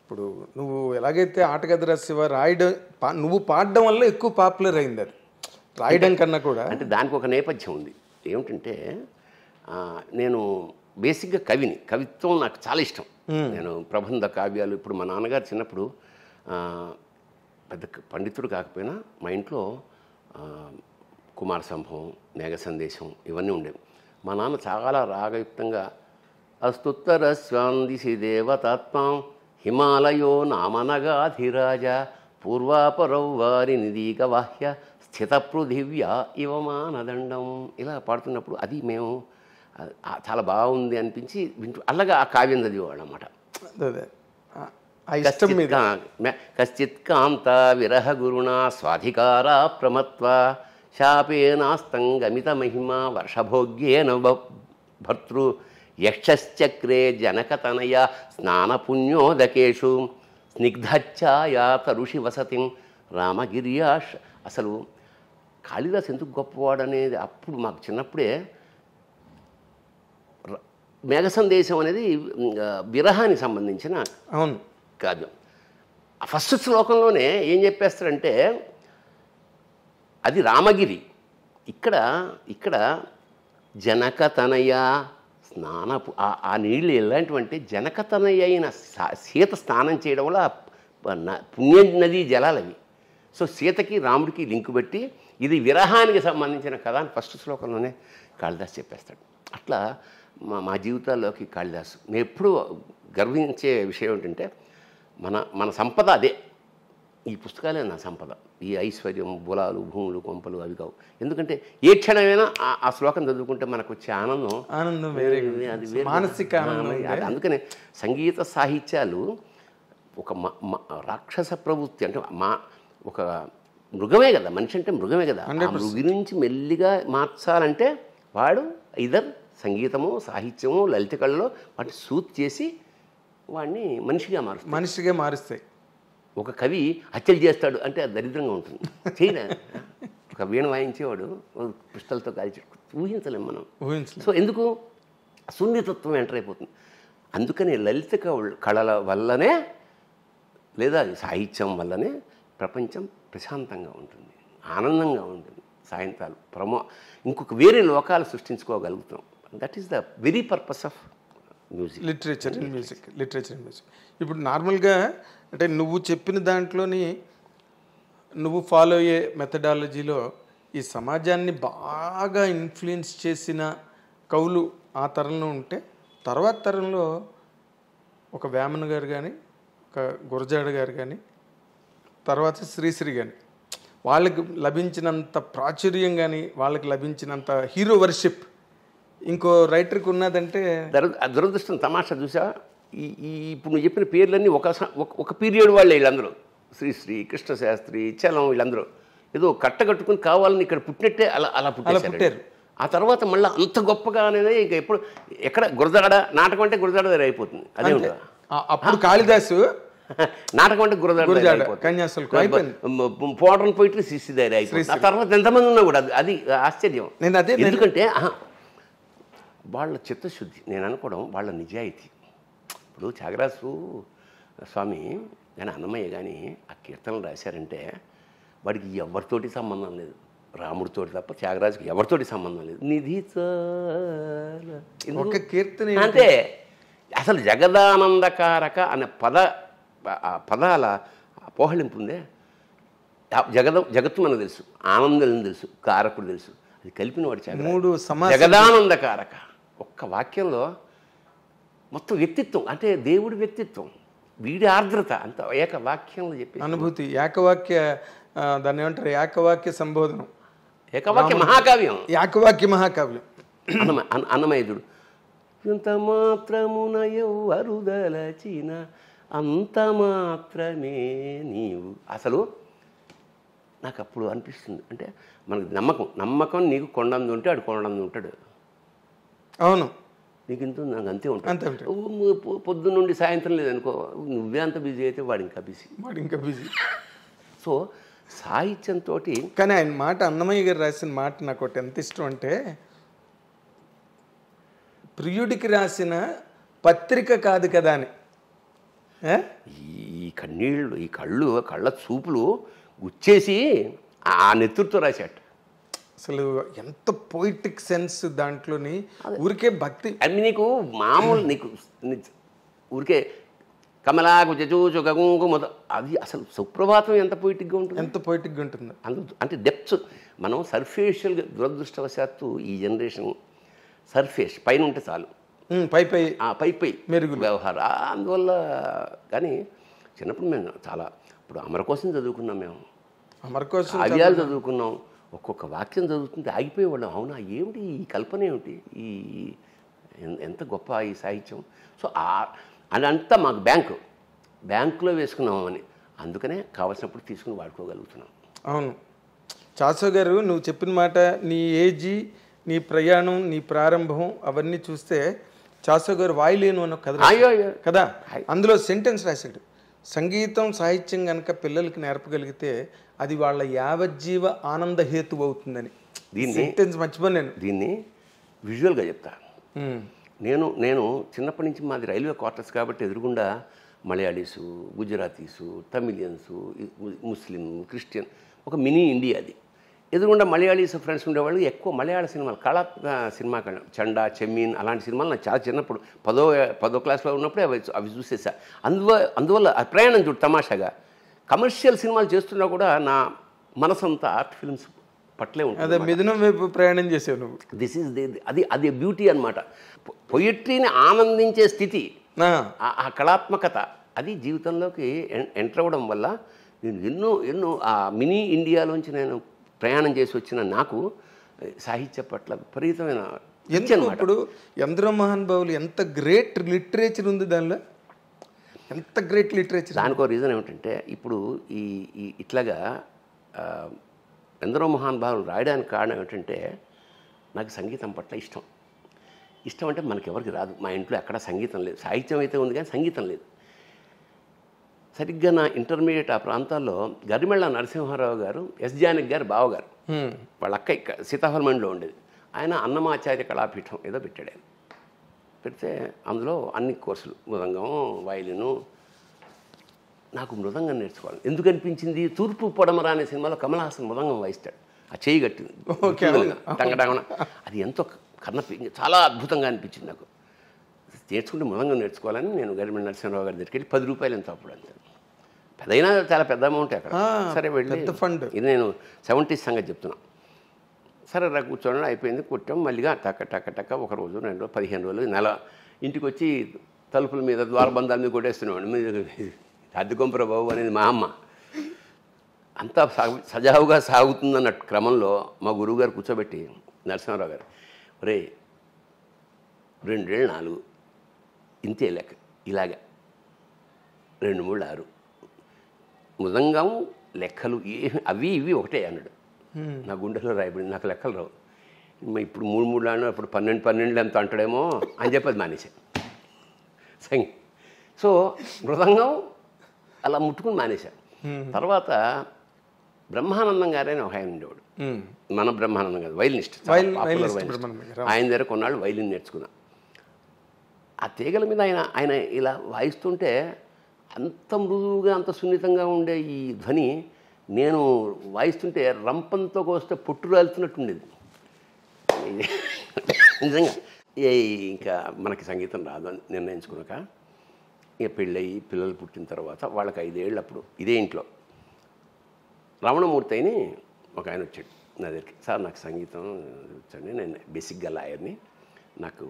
[SPEAKER 1] ఇప్పుడు నువ్వు ఎలాగైతే ఆటగది రాసేవా, రాయడం నువ్వు పాడడం వల్ల ఎక్కువ పాపులర్ అయింది. అది రాయడం కన్నా కూడా.
[SPEAKER 2] అంటే దానికి ఒక నేపథ్యం ఉంది. ఏమిటంటే నేను బేసిక్గా కవిని, కవిత్వం నాకు చాలా ఇష్టం. నేను ప్రబంధ కావ్యాలు ఇప్పుడు మా నాన్నగారు చిన్నప్పుడు పెద్ద పండితుడు కాకపోయినా మా ఇంట్లో కుమార సంభవం, మేఘ సందేశం ఇవన్నీ ఉండేవి. మా నాన్న చాలా రాగయుక్తంగా అస్తుత్తర స్వాందిసి దేవతాత్మాం హిమాలయో నామనగాధిరాజ పూర్వాపరౌ వారి నిదీకవాహ్య స్థిత పృథివ్యా ఇవమానదండం ఇలా పాడుతున్నప్పుడు అది మేము చాలా బాగుంది అనిపించి అలాగా ఆ కావ్యం చదివేవాళ్ళు అన్నమాట. కశ్చిత్ కాంత విరహ గురుణా స్వాధికారా ప్రమత్వ శాపేనాస్తం గమిత మహిమ వర్షభోగ్యేన భర్తృ యక్షశ్చక్రే జనకతనయ స్నానపుణ్యోదకేషు స్నిగ్ధఛాయా తరుషి వసతిం రామగిర్యాష్. అసలు కాళిదాస్ ఎందుకు గొప్పవాడు అనేది అప్పుడు మాకు చిన్నప్పుడే మేఘ సందేశం అనేది విరహానికి సంబంధించిన
[SPEAKER 1] అవును
[SPEAKER 2] కావ్యం. ఫస్ట్ శ్లోకంలోనే ఏం చెప్పేస్తారంటే అది రామగిరి. ఇక్కడ జనకతనయ స్నానపు ఆ నీళ్ళు ఎలాంటివంటే జనకతనయ అయిన సీత స్నానం చేయడం వల్ల పుణ్య నదీ జలాలవి. సో సీతకి రాముడికి లింకు పెట్టి ఇది విరహానికి సంబంధించిన కథ అని ఫస్ట్ శ్లోకంలోనే కాళిదాస్ చెప్పేస్తాడు. అట్లా మా జీవితాల్లోకి కాళిదాసు నేను ఎప్పుడూ గర్వించే విషయం ఏంటంటే మన సంపద అదే. ఈ పుస్తకాలే నా సంపద. ఈ ఐశ్వర్యం, బులాలు, భూములు, కొంపలు అవి కావు. ఎందుకంటే ఏ క్షణమైనా ఆ శ్లోకం చదువుకుంటే మనకు వచ్చే
[SPEAKER 1] ఆనందం వేరే, అది మానసిక ఆనందం.
[SPEAKER 2] అందుకనే సంగీత సాహిత్యాలు ఒక రాక్షస ప్రవృత్తి అంటే ఒక మృగమే కదా. మనిషి అంటే మృగమే కదా. ఆ మృగి నుంచి మెల్లిగా మార్చాలంటే వాడు ఇదర్ సంగీతము, సాహిత్యము, లలిత కళలో వాటిని సూట్ చేసి వాడిని మనిషిగా మారుస్తాయి. ఒక కవి హత్యలు చేస్తాడు అంటే అది దరిద్రంగా ఉంటుంది. చేయలే ఒక వీణ వాయించేవాడు కృష్ణలతో కాల్చి ఊహించలేం మనం. సో ఎందుకు సున్నితత్వం ఎంటర్ అయిపోతుంది. అందుకని లలిత కళల వల్లనే లేదా సాహిత్యం వల్లనే ప్రపంచం ప్రశాంతంగా ఉంటుంది, ఆనందంగా ఉంటుంది. సాయంత్రాలు ఇంకొక వేరే లోకాలు సృష్టించుకోగలుగుతాం. That is the very purpose of music,
[SPEAKER 1] literature and music. ఇప్పుడు నార్మల్గా అంటే నువ్వు చెప్పిన దాంట్లోని నువ్వు ఫాలో అయ్యే మెథడాలజీలో ఈ సమాజాన్ని బాగా ఇన్ఫ్లుయెన్స్ చేసిన కవులు ఆ తరంలో ఉంటే తర్వాత తరంలో ఒక వేమన గారు కానీ, ఒక గురజాడ గారు కానీ, తర్వాత శ్రీశ్రీ కానీ వాళ్ళకి లభించినంత ప్రాచుర్యం కానీ వాళ్ళకి లభించినంత హీరో వర్షిప్ ఇంకో రైటర్కి ఉన్నదంటే
[SPEAKER 2] దురదృష్టం. తమాషా చూసా, ఇప్పుడు నువ్వు చెప్పిన పేర్లన్నీ ఒక పీరియడ్ వాళ్ళే వీళ్ళందరూ. శ్రీశ్రీ, కృష్ణశాస్త్రి, చలం వీళ్ళందరూ ఏదో కట్టగట్టుకుని కావాలని ఇక్కడ పుట్టినట్టే అలా పుట్టారు. ఆ తర్వాత మళ్ళీ అంత గొప్పగా అనేది ఇంకా ఎక్కడ గురజాడ నాటకం అంటే గురజాడ దగ్గర అయిపోతుంది. అదే ఉంటుంది.
[SPEAKER 1] అప్పుడు కాళిదాసు
[SPEAKER 2] నాటకం అంటే గురజాడ పోవడం పోయిట్రీ శిష్య దగ్గర అయిపోతుంది. ఆ తర్వాత ఎంతమంది ఉన్నా కూడా అది ఆశ్చర్యం. ఎందుకంటే వాళ్ళ చిత్తశుద్ధి, నేను అనుకోవడం వాళ్ళ నిజాయితీ. ఇప్పుడు త్యాగరాజు స్వామి కానీ అన్నమయ్య కానీ ఆ కీర్తనలు రాశారంటే వాడికి ఎవరితోటి సంబంధం లేదు, రాముడితోటి తప్ప త్యాగరాజుకి ఎవరితోటి సంబంధం లేదు. నిధి
[SPEAKER 1] కీర్తన
[SPEAKER 2] అంటే అసలు జగదానందకారక అనే పదాల పోహళింపు ఉందే. జగత్తు మనకు తెలుసు, ఆనందం తెలుసు, కారకుడు తెలుసు. అది కలిపిన వాడు జగదానందకారక. ఒక్క వాక్యంలో మొత్తం వ్యక్తిత్వం అంటే దేవుడి వ్యక్తిత్వం, వీడి ఆర్ద్రత అంత ఏక వాక్యంలో చెప్పి
[SPEAKER 1] అనుభూతి. ఏకవాక్య దాన్ని ఏమంటారు, ఏకవాక్య సంబోధనం,
[SPEAKER 2] ఏకవాక్య మహాకావ్యం.
[SPEAKER 1] ఏకవాక్య మహాకావ్యం
[SPEAKER 2] అన్నమయ్యుడు. ఇంత మాత్రమున ఎవ్వరుదలచిన అంత మాత్రమే నీవు. అసలు నాకు అప్పుడు అనిపిస్తుంది అంటే మనకు నమ్మకం నీకు కొండంది ఉంటే ఆడు కొండంది ఉంటాడు.
[SPEAKER 1] అవును,
[SPEAKER 2] నీకు ఇంత నాకు అంతే ఉంటుంది. పొద్దున్న నుండి సాయంత్రం లేదనుకో, నువ్వే అంత బిజీ అయితే వాడు ఇంకా బిజీ. సో సాహిత్యంతో
[SPEAKER 1] కానీ ఆయన మాట, అన్నమయ్య గారు రాసిన మాట నాకు ఒకటి ఎంత ఇష్టం అంటే, ప్రియుడికి రాసిన పత్రిక కాదు కదా అని.
[SPEAKER 2] ఈ కన్నీళ్ళు, ఈ కళ్ళ చూపులు గుచ్చేసి ఆ నెత్తురుతో రాశాడు.
[SPEAKER 1] అసలు ఎంత పోయిటిక్ సెన్స్ దాంట్లోని. ఊరికే భక్తి
[SPEAKER 2] అది నీకు మామూలు నీకు ఊరికే కమలాకు చచూచు గగుంకుమ అది అసలు సుప్రభాతం ఎంత పొయిటిక్గా ఉంటుంది,
[SPEAKER 1] ఎంత పొయిటిక్గా ఉంటుంది.
[SPEAKER 2] అంటే డెప్త్స్ మనం సర్ఫేషియల్గా దురదృష్టవశాత్తు ఈ జనరేషన్ సర్ఫేస్ పైన ఉంటే చాలు, పై మెరుగులు వ్యవహారం. అందువల్ల కానీ చిన్నప్పుడు మేము చాలా ఇప్పుడు అమర కోసం చదువుకున్నాం, మేము
[SPEAKER 1] అమర కోసం
[SPEAKER 2] కావ్యాలు చదువుకున్నాం. ఒక్కొక్క వాక్యం చదువుతుంటే ఆగిపోయేవాళ్ళం. అవునా ఏమిటి ఈ కల్పన, ఏమిటి ఈ ఎంత గొప్ప ఈ సాహిత్యం. సో అదంతా మాకు బ్యాంకులో వేసుకున్నాము అని, అందుకనే కావాల్సినప్పుడు తీసుకుని వాడుకోగలుగుతున్నాం.
[SPEAKER 1] అవును చాసో గారు, నువ్వు చెప్పిన మాట, నీ ఏజీ, నీ ప్రయాణం, నీ ప్రారంభం అవన్నీ చూస్తే చాసో గారు వాయులేను అన్న కథ కదా, అందులో సెంటెన్స్ రాశాడు, సంగీతం సాహిత్యం కనుక పిల్లలకి నేర్పగలిగితే అది వాళ్ళ యావజ్జీవ ఆనంద హేతు అవుతుందని.
[SPEAKER 2] దీన్ని
[SPEAKER 1] సెంటెన్స్ మర్చిపోయి నేను
[SPEAKER 2] దీన్ని విజువల్గా చెప్తా. నేను చిన్నప్పటి నుంచి మాది రైల్వే క్వార్టర్స్ కాబట్టి ఎదురుగుండా మలయాళీసు, గుజరాతీసు, తమిళియన్సు, ముస్లిం, క్రిస్టియన్, ఒక మినీ ఇండియా అది. ఎదురుగుండా మలయాళీస్ ఫ్రెండ్స్ ఉండేవాళ్ళు. ఎక్కువ మలయాళ సినిమాలు, సినిమా చండా, చెమ్మీన్ అలాంటి సినిమాలు నాకు చాలా చిన్నప్పుడు 10వ క్లాస్లో ఉన్నప్పుడే అవి చూసేసా. అందువల్ల ఆ ప్రయాణం చూడు తమాషాగా. కమర్షియల్ సినిమాలు చేస్తున్నా కూడా నా మనసంతా ఆర్ట్ ఫిల్మ్స్ పట్లే ఉంటుంది.
[SPEAKER 1] అదే మిథునం వైపు ప్రయాణం చేసావు నువ్వు.
[SPEAKER 2] దిస్ ఈజ్ అది బ్యూటీ అనమాట. పొయిట్రీని ఆనందించే స్థితి, ఆ కళాత్మకత, అది జీవితంలోకి ఎంటర్ అవ్వడం వల్ల నేను ఎన్నో ఆ మినీ ఇండియాలోంచి నేను ప్రయాణం చేసి వచ్చిన నాకు సాహిత్య పట్ల విపరీతమైన
[SPEAKER 1] ఇప్పుడు ఎందరో మహానుభావులు, ఎంత గ్రేట్ లిటరేచర్ ఉంది దానిలో, ఎంత గ్రేట్ లిటరేచర్.
[SPEAKER 2] దానికో రీజన్ ఏమిటంటే ఇప్పుడు ఇట్లాగా ఎందరో మహానుభావులు రాయడానికి కారణం ఏమిటంటే నాకు సంగీతం పట్ల ఇష్టం అంటే మనకెవరికి రాదు. మా ఇంట్లో ఎక్కడ సంగీతం లేదు, సాహిత్యం అయితే ఉంది కానీ సంగీతం లేదు. సరిగ్గా నా ఇంటర్మీడియట్ ఆ ప్రాంతాల్లో గరిమెళ్ళ నరసింహారావు గారు, ఎస్ జానకి గారు బావగారు, వాళ్ళ అక్క సీతాఫలమండిలో ఉండేది. ఆయన అన్నమాచార్య కళాపీఠం ఏదో పెట్టాడు. ఆయన పెడితే అందులో అన్ని కోర్సులు, మృదంగం, వయలిను. నాకు మృదంగం నేర్చుకోవాలి ఎందుకు అనిపించింది, తూర్పు పొడమర అనే సినిమాలో కమల్ హాసన్ మృదంగం వాయిస్తాడు, ఆ చేయి కట్టింది టంగటంగన, అది ఎంతో చాలా అద్భుతంగా అనిపించింది నాకు. నేర్చుకుంటే మృదంగం నేర్చుకోవాలని నేను గరిమెళ్ళ నరసింహారావు గారి దగ్గరికి వెళ్ళి 10 రూపాయలు ఎంత అప్పుడు అంతే, పెద్దయినా చాలా పెద్ద అమౌంట్ అక్కడ. సరే వెళ్ళి
[SPEAKER 1] ఫండ్,
[SPEAKER 2] ఇది నేను 70s సంగతి చెప్తున్నా. సరే రా కూర్చోండి, అయిపోయింది, కొట్టాం. మళ్ళీగా టక్క ఒక రోజు 2 రోజులు 15 రోజులు నెల ఇంటికి వచ్చి తలుపుల మీద ద్వారబంధాల మీద కొట్టేస్తున్నాడు. మీరు అద్దెకొంపరా బాబు అనేది మా అమ్మ. అంతా సజావుగా సాగుతుందన్న క్రమంలో మా గురువుగారు కూర్చోబెట్టి నరసింహారావు గారు, రే 2 ఏళ్ళు 4 ఇంతే లెక్క, ఇలాగా 2 3 6 మృదంగం లెక్కలు అవి ఇవి ఒకటే అన్నాడు. నా గుండెలో రాయబడింది, నాకు లెక్కలు రావు. ఇప్పుడు 3 3 ఆడినా అప్పుడు 12 12 ఎంత అంటాడేమో అని చెప్పి అది మానేశాను. సో మృదంగం అలా ముట్టుకుని మానేశాను. తర్వాత బ్రహ్మానందం గారైనా ఒక ఆయన ఉండేవాడు, మన బ్రహ్మానందం గారు వైలినిస్ట్, ఆయన దగ్గర కొన్నాళ్ళు వైలిన్ నేర్చుకున్నా. ఆ తీగల మీద ఆయన ఇలా వాయిస్తుంటే అంత మృదువుగా, అంత సున్నితంగా ఉండే ఈ ధ్వని నేను వాయిస్తుంటే రంపంతో కోస్తే పొట్టు రాలుతున్నట్టు ఉండేది నిజంగా. ఇంకా మనకి సంగీతం రాదు అని నిర్ణయించుకున్నాక ఇక పెళ్ళయి పిల్లలు పుట్టిన తర్వాత వాళ్ళకి 5 ఏళ్ళు అప్పుడు ఇదే ఇంట్లో రమణమూర్తి అని ఒక ఆయన వచ్చాడు నా దగ్గరికి. సార్ నాకు సంగీతం వచ్చండి, నేను బేసిక్గా లాయర్ని, నాకు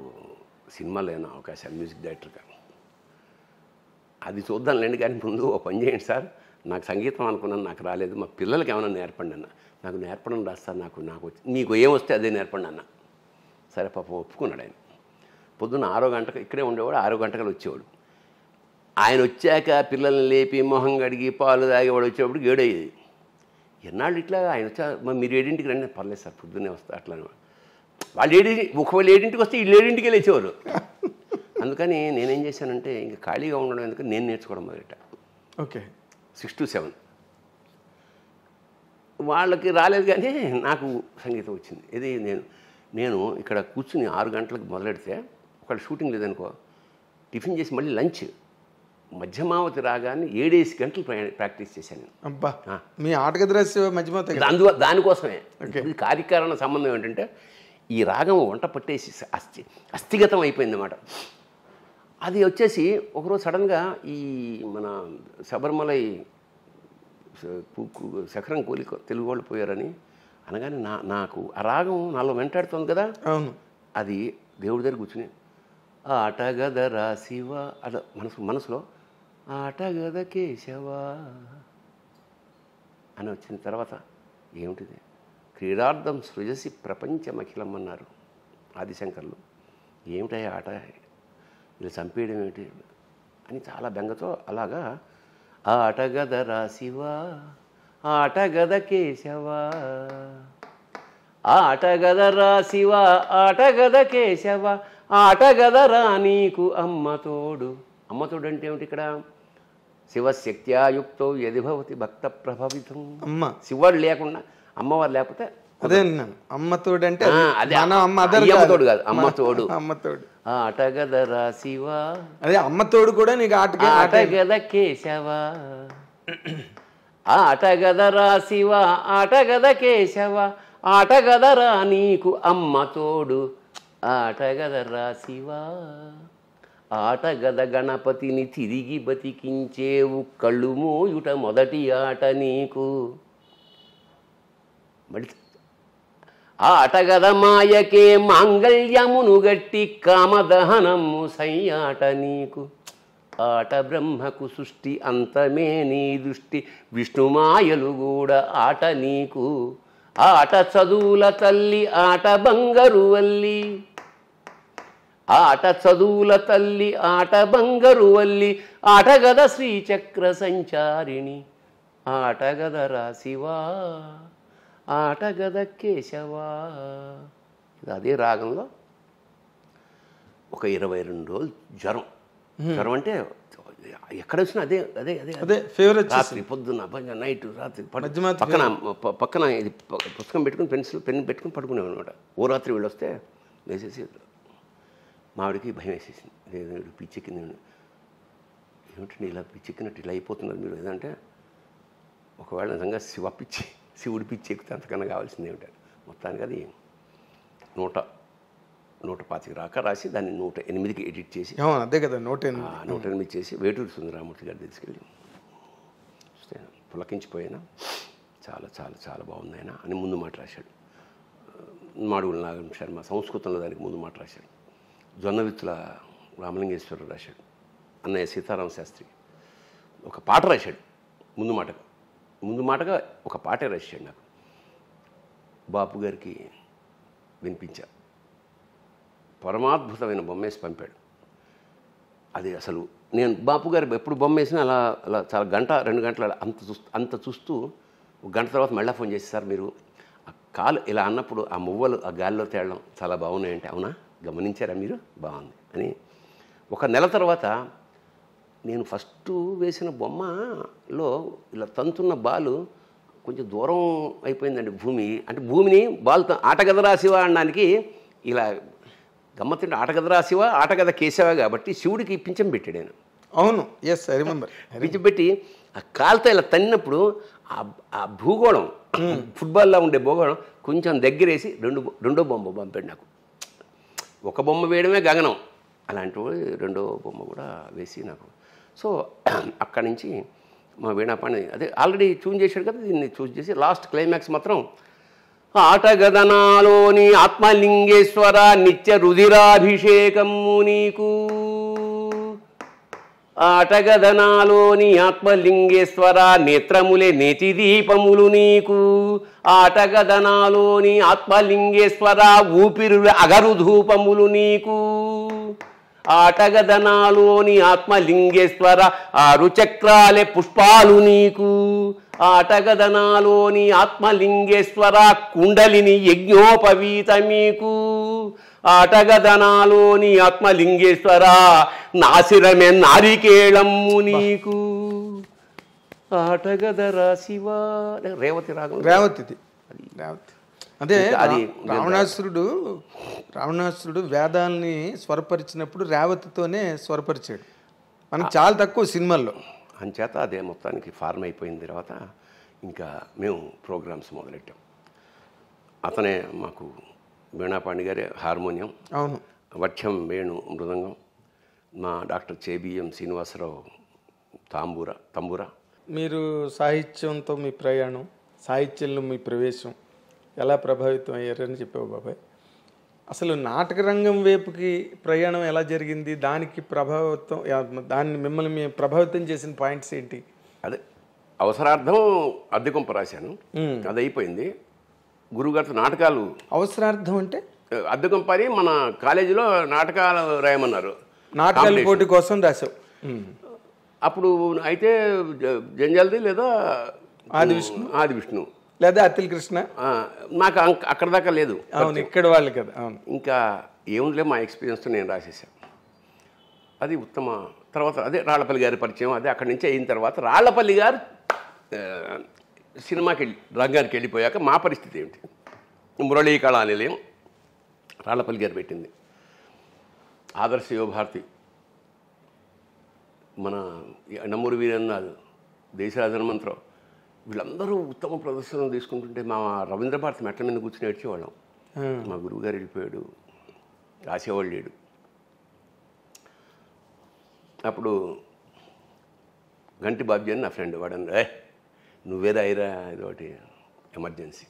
[SPEAKER 2] సినిమాలో ఏమైనా అవకాశాలు మ్యూజిక్ డైరెక్టర్గా. అది చూద్దాంలేండి కానీ ముందు ఓ పని చేయండి సార్, నాకు సంగీతం అనుకున్నాను, నాకు రాలేదు, మా పిల్లలకి ఏమైనా నేర్పండి అన్న. నాకు నేర్పడం రాదు సార్, నాకు మీకు ఏమొస్తే అదే నేర్పండి అన్న. సరే పాపం ఒప్పుకున్నాడు ఆయన. పొద్దున్న 6 గంటలకు ఇక్కడే ఉండేవాడు, 6 గంటలకు వచ్చేవాడు. ఆయన వచ్చాక పిల్లల్ని లేపి మొహం కడిగి పాలు తాగేవాడు వచ్చేవాడు 7 అయ్యేది. ఎన్నాళ్ళు ఇట్లా ఆయన వచ్చా, మీరు 7ంటికి రండి, పర్లేదు సార్ పొద్దున్నే వస్తా అట్లా. వాళ్ళు ఒకవేళ 7ంటికి వస్తే వీళ్ళు 7ంటికే లేచేవారు. అందుకని నేనేం చేశానంటే ఇంకా ఖాళీగా ఉండడం ఎందుకు నేను నేర్చుకోవడం మొదట.
[SPEAKER 1] ఓకే
[SPEAKER 2] 6 to 7 వాళ్ళకి రాలేదు కానీ నాకు సంగీతం వచ్చింది. ఇది నేను ఇక్కడ కూర్చుని 6 గంటలకు మొదలెడితే ఒకవేళ షూటింగ్ లేదనుకో, టిఫిన్ చేసి మళ్ళీ లంచ్ మధ్యమావతి రాగానే 7 గంటలు ప్రాక్టీస్ చేశాను.
[SPEAKER 1] అబ్బా, మీ ఆటగది రాసే మధ్యమావతి
[SPEAKER 2] దానికోసమే. ఇది కార్యకారణ సంబంధం ఏంటంటే ఈ రాగం వంట పట్టేసి అస్థిగతం అయిపోయింది అన్నమాట. అది వచ్చేసి ఒకరోజు సడన్గా ఈ మన శబరిమలై శఖరం కూలి తెలుగు వాళ్ళు పోయారని అనగానే నాకు ఆ రాగం నాలో వెంటాడుతుంది కదా.
[SPEAKER 1] అవును.
[SPEAKER 2] అది దేవుడి దగ్గర కూర్చుని ఆటగదరా శివ అట్లా మనసులో ఆటగద కేశవా అని వచ్చిన తర్వాత ఏమిటిది, క్రీడార్థం సృజసి ప్రపంచమఖిలం అన్నారు ఆదిశంకర్లు. ఏమిటయ్యా ఆట, ఇలా చంపేయడం ఏమిటి అని చాలా బెంగతో అలాగా ఆటగదరా శివ ఆటగద కేశవా ఆటగదరా శివ ఆటగద కేశవ ఆటగదరా నీకు అమ్మతోడు. అమ్మతోడు అంటే ఏమిటి ఇక్కడ, శివశక్త్యాయుక్తో యది భవతి భక్త ప్రభావితం.
[SPEAKER 1] అమ్మ
[SPEAKER 2] శివుడు లేకుండా అమ్మవారు లేకపోతే
[SPEAKER 1] అదే అమ్మతోడు అంటే
[SPEAKER 2] అదే అమ్మతోడు కాదు, అమ్మతోడు.
[SPEAKER 1] అమ్మతోడు
[SPEAKER 2] ఆటగదరా శివ
[SPEAKER 1] అదే అమ్మతోడు కూడా నీకు
[SPEAKER 2] ఆటగద కేశవ ఆటగదరా శివ ఆటగద కేశవ ఆటగదరా నీకు అమ్మతోడు ఆటగదరా శివ ఆటగద గణపతిని తిరిగి బతికించేవు కళ్ళు మోయుట మొదటి ఆట నీకు. మళ్ళీ ఆటగద మాయకే మాంగళ్యమును గట్టి కామదహనము సయ్యాట నీకు. ఆట బ్రహ్మకు సృష్టి అంతమే నీ దృష్టి విష్ణుమాయలు కూడా ఆట నీకు. ఆట చదువుల తల్లి ఆట బంగారు వల్లి ఆట చదువుల తల్లి ఆట బంగారు వల్లి ఆటగద శ్రీచక్ర సంచారిణి ఆటగదరా శివా ఆటగద కేశవా. ఇది అదే రాగంలో ఒక 22 రోజులు జ్వరం. జ్వరం అంటే ఎక్కడ వచ్చినా అదే అదే అదే అదే
[SPEAKER 1] ఫేవరెట్.
[SPEAKER 2] రాత్రి పొద్దున్న నైట్ రాత్రి పక్కన ఇది పుస్తకం పెట్టుకుని పెన్ పెట్టుకుని పడుకునేవాడు అనమాట. ఓ రాత్రి వెళ్ళొస్తే వేసేసి మావిడికి భయం వేసేసింది. లేదు పిచ్చెక్కింది. ఏమిటండి ఇలా పిచ్చెక్కినట్టు ఇలా అయిపోతున్నారు మీరు ఏదంటే, ఒకవేళ నిజంగా శివుడి పిచ్చి ఎక్కితే అంతకన్నా కావాల్సింది ఏమిటారు. మొత్తానికి అది 125 రాక రాసి దాన్ని 108కి ఎడిట్ చేసి
[SPEAKER 1] అదే కదా 108
[SPEAKER 2] చేసి వేటూరి సుందరరామూర్తి గారు తీసుకెళ్ళి పులకించిపోయినా చాలా చాలా చాలా బాగుంది ఆయన అని ముందు మాట రాశాడు. మాడుగుల నాగం శర్మ సంస్కృతంలో దానికి ముందు మాట రాశాడు. జొన్నవిత్తుల రామలింగేశ్వరరావు రాశాడు. అన్నయ్య సీతారామ శాస్త్రి ఒక పాట రాశాడు ముందు మాటగా ఒక పాటే రాశాడు. నాకు బాపు గారికి వినిపించా. పరమాద్భుతమైన బొమ్మేసి పంపాడు. అది అసలు నేను బాపు గారు ఎప్పుడు బొమ్మ వేసినా అలా అలా చాలా గంట 2 గంటల అంత చూస్తూ ఒక గంట తర్వాత మళ్ళీ ఫోన్ చేసి, సార్ మీరు ఆ కాలు ఇలా అన్నప్పుడు ఆ మువ్వలు ఆ గాలిలో తేలడం చాలా బాగున్నాయంటే, అవునా గమనించారా మీరు, బాగుంది అని. ఒక నెల తర్వాత నేను ఫస్ట్ వేసిన బొమ్మలో ఇలా తంతున్న బాలు కొంచెం దూరం అయిపోయిందండి భూమి. అంటే భూమిని బాల్తో ఆటగదరా శివ అనడానికి ఇలా గమ్మత్తుంటే ఆటగదరా శివ ఆటగద కేశవ కాబట్టి శివుడికి పింఛం పెట్టాడు ఆయన.
[SPEAKER 1] అవును, ఎస్ ఐ రిమెంబర్.
[SPEAKER 2] పింఛం పెట్టి ఆ కాలుతో ఇలా తన్నినప్పుడు ఆ భూగోళం ఫుట్బాల్లో ఉండే భూగోళం కొంచెం దగ్గరేసి రెండో బొమ్మ పంపాడు నాకు. ఒక బొమ్మ వేయడమే గగనం, అలాంటి రెండో బొమ్మ కూడా వేసి నాకు. సో అక్కడి నుంచి మా వీణాపాణి అదే ఆల్రెడీ ట్యూన్ చేశాడు కదా, దీన్ని చూస్ చేసి లాస్ట్ క్లైమాక్స్ మాత్రం ఆటగదనాలోని ఆత్మలింగేశ్వర నిత్య రుధిరాభిషేకము నీకు. ఆటగదనాలోని ఆత్మలింగేశ్వర నేత్రములే నేతి దీపములు నీకు. ఆటగదనాలోని ఆత్మలింగేశ్వర ఊపిరుల అగరు ధూపములు నీకు. ఆటగదనాలోని ఆత్మలింగేశ్వర 6 చక్రాలే పుష్పాలు నీకు. ఆటగదనాలోని ఆత్మలింగేశ్వర కుండలిని యజ్ఞోపవీత మీకు. ఆటగదనాలోని ఆత్మలింగేశ్వర నాసిరమే నారికేళమ్ము నీకు. ఆటగదరా శివ. రేవతి రాగం, రేవతి.
[SPEAKER 1] అదే అది రావణాసురుడు వేదాల్ని స్వరపరిచినప్పుడు రేవతితోనే స్వరపరిచాడు. మనకు చాలా తక్కువ సినిమాల్లో.
[SPEAKER 2] అంచేత అదే మొత్తానికి ఫార్మ్ అయిపోయిన తర్వాత ఇంకా మేము ప్రోగ్రామ్స్ మొదలెట్టాం. అతనే మాకు వీణాపాణి గారే హార్మోనియం,
[SPEAKER 1] అవును,
[SPEAKER 2] వఠ్యం వేణు మృదంగం, మా డాక్టర్ చేబిఎం శ్రీనివాసరావు తంబూరా.
[SPEAKER 1] మీరు సాహిత్యంతో మీ ప్రయాణం, సాహిత్యంలో మీ ప్రవేశం ఎలా ప్రభావితం అయ్యారని చెప్పావు బాబాయ్. అసలు నాటక రంగం వైపుకి ప్రయాణం ఎలా జరిగింది, దాన్ని మిమ్మల్ని ప్రభావితం చేసిన పాయింట్స్ ఏంటి?
[SPEAKER 2] అదే అవసరార్థం అద్దెకొంప రాశాను, అది అయిపోయింది. గురుగారితో నాటకాలు.
[SPEAKER 1] అవసరార్థం అంటే
[SPEAKER 2] అద్దెకొంప అని మన కాలేజీలో నాటకాలు రాయమన్నారు,
[SPEAKER 1] నాటకాల పోటీ కోసం రాశావు.
[SPEAKER 2] అప్పుడు అయితే జంజాల్ది లేదా ఆది విష్ణు
[SPEAKER 1] లేదా అతిల్ కృష్ణ,
[SPEAKER 2] నాకు అక్కడ దాకా లేదు.
[SPEAKER 1] అవును, ఇక్కడ వాళ్ళు కదా. అవును,
[SPEAKER 2] ఇంకా ఏముందిలే మా ఎక్స్పీరియన్స్తో నేను రాసేసాను. అది ఉత్తమ. తర్వాత అదే రాళ్లపల్లి గారి పరిచయం, అదే అక్కడి నుంచి అయిన తర్వాత రాళ్లపల్లి గారు సినిమాకి రంగానికి వెళ్ళిపోయాక మా పరిస్థితి ఏమిటి? మురళీ కళా నిలయం రాళ్లపల్లి గారు పెట్టింది, ఆదర్శ యువభారతి, మన నమ్మూరు వీరన్నాథ్, దేశరాజ హనుమంతరావు, వీళ్ళందరూ ఉత్తమ ప్రదర్శనలు తీసుకుంటుంటే మా రవీంద్ర భారతి మెట్ల మీద కూర్చుని ఏడ్చేవాళ్ళం. మా గురువుగారు వెళ్ళిపోయాడు, రాసేవాళ్ళు లేడు. అప్పుడు గంటి బాబ్జీ అని నా ఫ్రెండ్, వాడని నువ్వేరా అయిరా ఇదొకటి ఎమర్జెన్సీ.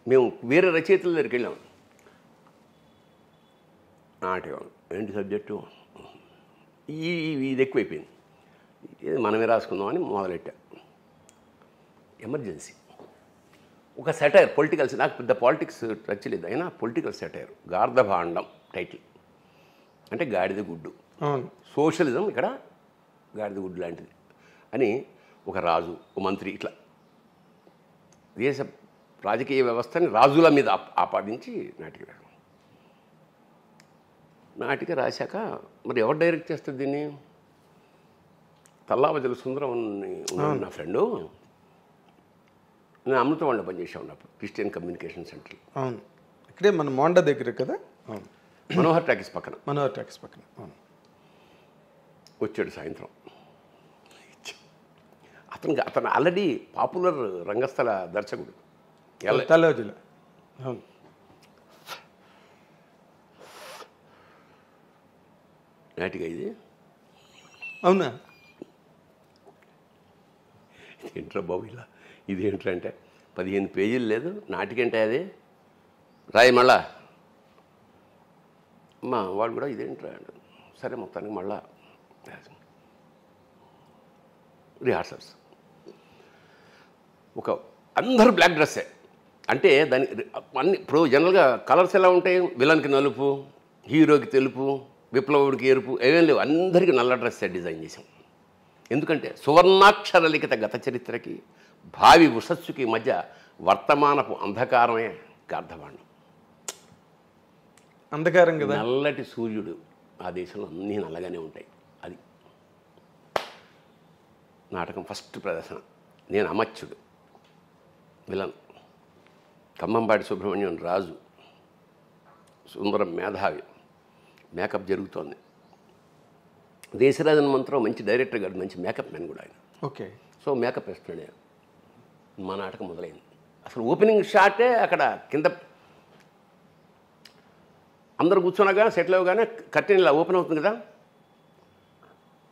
[SPEAKER 2] మేము వేరే రచయితల దగ్గరికి వెళ్ళాం. నాటకం ఏంటి సబ్జెక్టు, ఇది ఎక్కువైపోయింది, ఇది మనమే రాసుకుందామని మొదలెట్టా. ఎమర్జెన్సీ ఒక సెటైర్, పొలిటికల్స్. నాకు పెద్ద పాలిటిక్స్ టచ్ లేదు, అయినా పొలిటికల్ సెటైర్. గార్ధభాండం టైటిల్, అంటే గాడిద గుడ్డు. సోషలిజం ఇక్కడ గాడిద గుడ్డు లాంటిది అని ఒక రాజు, ఒక మంత్రి, ఇట్లా దేశ రాజకీయ వ్యవస్థని రాజుల మీద ఆపాదించి నాటిక రాశాక మరి ఎవరు డైరెక్ట్ చేస్తుంది దీన్ని? తల్లావజల సుందరం ఉన్నాడు నా ఫ్రెండు. నేను అమృతవాణిలో పనిచేసా ఉన్నప్పుడు క్రిస్టియన్ కమ్యూనికేషన్ సెంటర్.
[SPEAKER 1] అవును, ఇక్కడే మన మోండా దగ్గర కదా. అవును,
[SPEAKER 2] మనోహర్ టాకీస్ పక్కన.
[SPEAKER 1] అవును.
[SPEAKER 2] వచ్చాడు సాయంత్రం. అతను ఆల్రెడీ పాపులర్ రంగస్థల దర్శకుడు.
[SPEAKER 1] తల్లావజల. అవును,
[SPEAKER 2] నాటిగా ఇది.
[SPEAKER 1] అవునా?
[SPEAKER 2] ఏంట్రా బాబు ఇలా, ఇది ఏంట్రా అంటే 15 పేజీలు లేదు నాటికంటే, అది రాయి మళ్ళా. వాడు కూడా ఇదేంట్రా అంటే, సరే మొత్తానికి మళ్ళా రిహార్సల్స్. ఒక అందరూ బ్లాక్ డ్రెస్సే, అంటే దాని అన్ని ఇప్పుడు జనరల్గా కలర్స్ ఎలా ఉంటాయి? విలన్కి నలుపు, హీరోకి తెలుపు, విప్లవుడికి ఎరుపు, ఏమేం లేవు, అందరికీ నల్ల డ్రెస్సే డిజైన్ చేసాం. ఎందుకంటే సువర్ణాక్షర లిఖిత గత చరిత్రకి భావి ఉషస్సుకి మధ్య వర్తమానపు అంధకారమే గార్ధభాండం.
[SPEAKER 1] అంధకారం కదా,
[SPEAKER 2] నల్లటి సూర్యుడు. ఆ దేశంలో అన్నీ నల్లగానే ఉంటాయి. అది నాటకం ఫస్ట్ ప్రదర్శన. నేను అమత్యుడు, విలన్. ఖమ్మంపాటి సుబ్రహ్మణ్యం రాజు, సుందరం మేధావి. మేకప్ జరుగుతోంది. దేశరాజ హనుమంతరావు మంచి డైరెక్టర్ గారు, మంచి మేకప్ మ్యాన్ కూడా ఆయన.
[SPEAKER 1] ఓకే.
[SPEAKER 2] సో మేకప్ వేస్తున్నాడు. మా నాటకం మొదలైంది. అసలు ఓపెనింగ్ షాటే అక్కడ కింద అందరు కూర్చున్నాగా సెటిల్ అవ్వగానే కర్టెన్ ఇలా ఓపెన్ అవుతుంది కదా.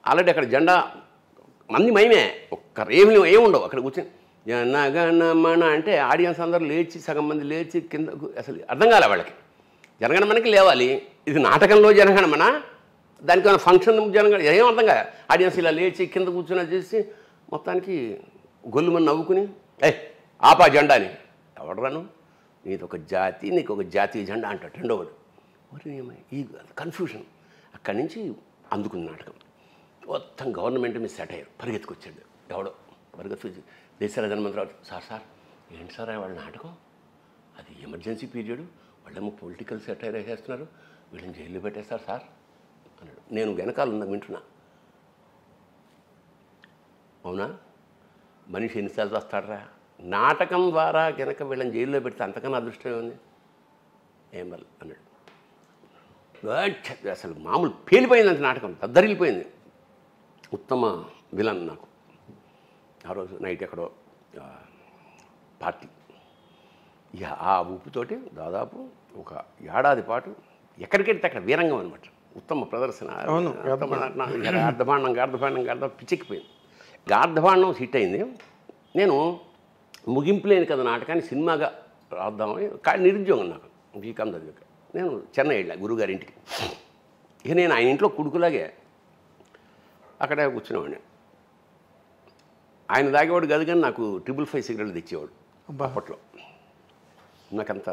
[SPEAKER 2] ఆల్రెడీ అక్కడ జెండా మంది మయమే, ఏముండవు అక్కడ కూర్చొని జనగణమన అంటే ఆడియన్స్ అందరూ లేచి, సగం మంది లేచి కింద. అసలు అర్థం కాలే వాళ్ళకి. జనగణమనకి లేవాలి, ఇది నాటకంలో జనగణమన, దానికి ఏమైనా ఫంక్షన్ జనగణ, ఏం అర్థం కాదు. ఆడియన్స్ ఇలా లేచి కింద కూర్చుని చేసి మొత్తానికి గొల్లుమని నవ్వుకుని ఆపా జెండా అని. ఎవడరాను, నీది ఒక జాతి, నీకు ఒక జాతీయ జెండా అంటాడు రెండోవాడు. మరి ఈ కన్ఫ్యూషన్. అక్కడి నుంచి అందుకున్న నాటకం మొత్తం గవర్నమెంట్ మీద సెటైర్. పరిగెత్తుకొచ్చాడు ఎవడో, పరిగెత్తుకొచ్చి దేశరాజ హనుమంతరావు, సార్ ఏంటి సార్ వాళ్ళ నాటకం, అది ఎమర్జెన్సీ పీరియడ్, వాళ్ళేమో పొలిటికల్ సెటైర్ వేసేస్తున్నారు, వీళ్ళని జైల్లో పెట్టేస్తారు సార్ అన్నాడు. నేను వెనకాల ఉన్నా వింటున్నా. అవునా, మనిషి ఎన్నిసార్లు వస్తాడరా, నాటకం ద్వారా కనుక వీళ్ళని జైల్లో పెడితే అంతకన్నా అదృష్టమే ఉంది ఏం వల్ల అన్నాడు. అసలు మామూలు పేలిపోయింది అంత నాటకం, దద్దరిల్లిపోయింది. ఉత్తమ విలన్ నాకు. ఆ రోజు నైట్ ఎక్కడో పార్టీ. ఇక ఆ ఊపుతోటి దాదాపు ఒక ఏడాది పాటు ఎక్కడికెడితే అక్కడ వీరంగం అనమాట. ఉత్తమ ప్రదర్శన.
[SPEAKER 1] అవును.
[SPEAKER 2] గార్ధపాండం పిచ్చెక్కిపోయింది. గార్ధపాండం హిట్ అయింది. నేను ముగింపు లేని కదా నాటకాన్ని సినిమాగా రాద్దామని, కానీ నిరుద్యోగం నాకు బీకాం చదివాక. నేను చెన్నై వెళ్ళా గురువుగారింటికి. ఇక నేను ఆయన ఇంట్లో కొడుకులాగే అక్కడే కూర్చునేవాడిని. ఆయన తాగేవాడు కాదు, కానీ నాకు 555 సిగరెట్లు తెచ్చేవాడు అప్పట్లో. నాకంత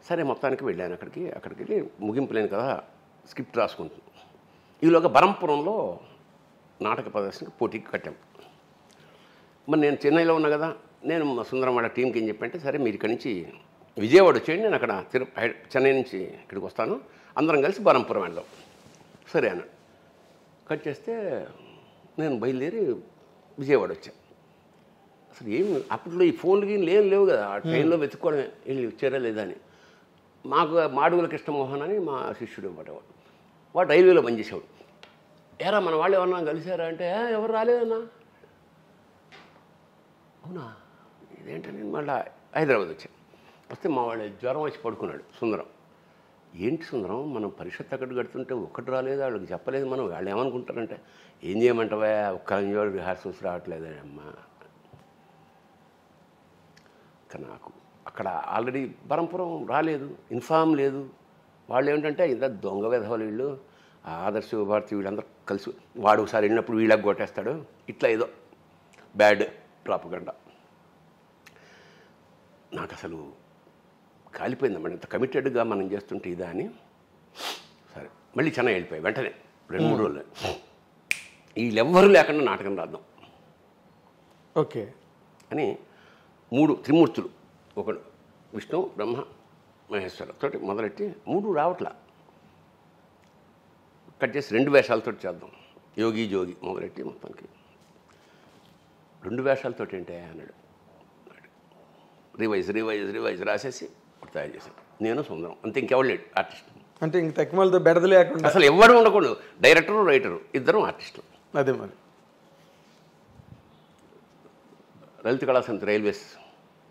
[SPEAKER 2] సరే మొత్తానికి వెళ్ళాను అక్కడికి వెళ్ళి ముగింపు లేని కదా స్క్రిప్ట్ రాసుకుంటుంది. ఈలోగా బరంపురంలో నాటక ప్రదర్శనకి పోటీకి కట్టాం. మరి నేను చెన్నైలో ఉన్నా కదా, నేను సుందరం వాళ్ళ టీంకి ఏం చెప్పంటే, సరే మీరు ఇక్కడి నుంచి విజయవాడ వచ్చేయండి, నేను అక్కడ చెన్నై నుంచి ఇక్కడికి వస్తాను, అందరం కలిసి బరంపురం వెళ్దాం. సరే అన్నాడు. కట్ చేస్తే నేను బయలుదేరి విజయవాడ వచ్చాను. అసలు ఏం అప్పట్లో ఈ ఫోన్లకి లేవు కదా, ఆ ట్రైన్లో వెతుక్కోవడమే వెళ్ళి వచ్చారా లేదా అని. మాకు మాడుగుల కృష్ణమోహన్ అని మా శిష్యుడు అనమాట, వాడు రైల్వేలో పనిచేసేవాడు. ఏరా మన వాళ్ళు ఎవరన్నా కలిసారా అంటే, ఎవరు రాలేదన్నా. అవునా, ఇదేంటని నేను మళ్ళీ హైదరాబాద్ వచ్చాను. వస్తే మా వాళ్ళు జ్వరం వచ్చి పడుకున్నాడు. సుందరం, ఏంటి సుందరం, మనం పరిషత్ అక్కడ కడుతుంటే ఒక్కటి రాలేదు, వాళ్ళకి చెప్పలేదు, మనం వాళ్ళు ఏమనుకుంటారంటే, ఏం చేయమంటావా, ఒక్క రోజు రిహార్సల్స్ రావట్లేదే అమ్మా. కానీ నాకు అక్కడ ఆల్రెడీ బరంపురం రాలేదు, ఇన్ఫామ్ లేదు. వాళ్ళు ఏమిటంటే ఇద్దరు దొంగ వెధవలు వీళ్ళు, ఆదర్శ భారతి వీళ్ళందరూ కలిసి, వాడు ఒకసారి వెళ్ళినప్పుడు వీళ్ళకి కొట్టేస్తాడు, ఇట్లా ఏదో బ్యాడ్ ప్రాపగండా. నాకు అసలు కాలిపోయిందన్నమాట, ఇంత కమిటెడ్గా మనం చేస్తుంటే ఇదా అని. సరే మళ్ళీ చెన్నై వెళ్ళిపోయాయి వెంటనే 2-3 రోజులు. వీళ్ళెవ్వరూ లేకుండా నాటకం రాద్దాం
[SPEAKER 1] ఓకే
[SPEAKER 2] అని 3 త్రిమూర్తులు, ఒకడు విష్ణు బ్రహ్మ మహేశ్వర తోటి మొదలెట్టి 3 రావట్లా. కట్ చేసి 2 వేషాలతో చేద్దాం, యోగి జోగి మొదలెట్టి మొత్తానికి 2 వేషాలతో ఏంటే అన్నాడు. రివైజ్ రాసేసి తయారు చేశాను, నేను సుందరం, అంతే. ఇంకెవరు లేడు ఆర్టిస్ట్.
[SPEAKER 1] అంటే ఇంక తక్కువలతో బెడద లేకుండా
[SPEAKER 2] అసలు ఎవరు ఉండకూడదు, డైరెక్టరు రైటరు ఇద్దరు ఆర్టిస్టులు.
[SPEAKER 1] అదే మరి
[SPEAKER 2] లలిత కళా సమితి రైల్వేస్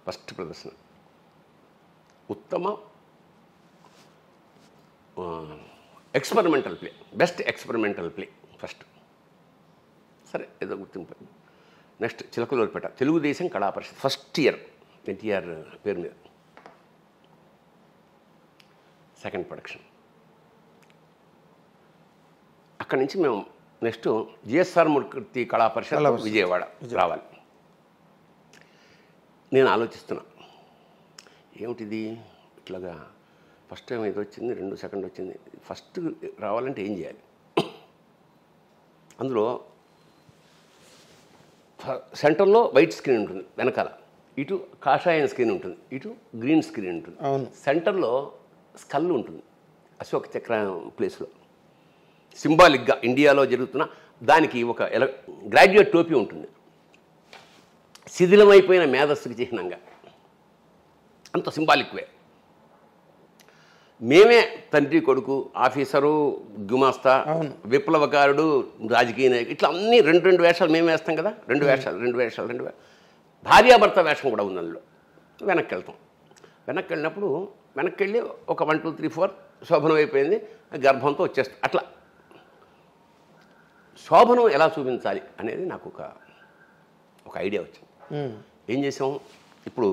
[SPEAKER 2] ఫస్ట్ ప్రదర్శన, ఉత్తమ experimental play, best experimental play first. సరే ఏదో గుర్తింపు. నెక్స్ట్ చిలకలూరిపేట తెలుగుదేశం కళా పరిషత్ ఫస్ట్ ఇయర్, ఎన్టీఆర్ పేరు మీద, సెకండ్ ప్రొడక్షన్. అక్కడి నుంచి మేము నెక్స్ట్ జిఎస్ఆర్ మూర్తి కళా పరిషత్ విజయవాడ రావాలి. నేను ఆలోచిస్తున్నా, ఏమిటిది ఇట్లాగా ఫస్ట్ టైం ఇది వచ్చింది, 2 సెకండ్ వచ్చింది, ఫస్ట్ రావాలంటే ఏం చేయాలి. అందులో సెంటర్లో వైట్ స్క్రీన్ ఉంటుంది, వెనకాల ఇటు కాషాయం స్క్రీన్ ఉంటుంది, ఇటు గ్రీన్ స్క్రీన్ ఉంటుంది. సెంటర్లో స్కల్ ఉంటుంది, అశోక్ చక్రం ప్లేస్లో సింబాలిక్గా ఇండియాలో జరుగుతున్న దానికి ఒక గ్రాడ్యుయేట్ టోపీ ఉంటుంది, శిథిలమైపోయిన మేధస్సుకి చిహ్నంగా, అంత సింబాలిక్ వే. మేమే తండ్రి కొడుకు, ఆఫీసరు, గుమాస్తా, విప్లవకారుడు, రాజకీయ నాయకుడు, ఇట్లా అన్నీ 2 వేషాలు మేము వేస్తాం కదా, 2 వేషాలు. భార్యాభర్త వేషం కూడా ఉంది అందులో. వెనక్కి వెళ్తాం. వెనక్కి వెళ్ళినప్పుడు వెనక్కి వెళ్ళి ఒక 1 2 3 4 శోభనం అయిపోయింది, గర్భంతో వచ్చేస్తాం. అట్లా శోభనం ఎలా చూపించాలి అనేది నాకు ఒక ఐడియా వచ్చింది. ఏం చేసాం, ఇప్పుడు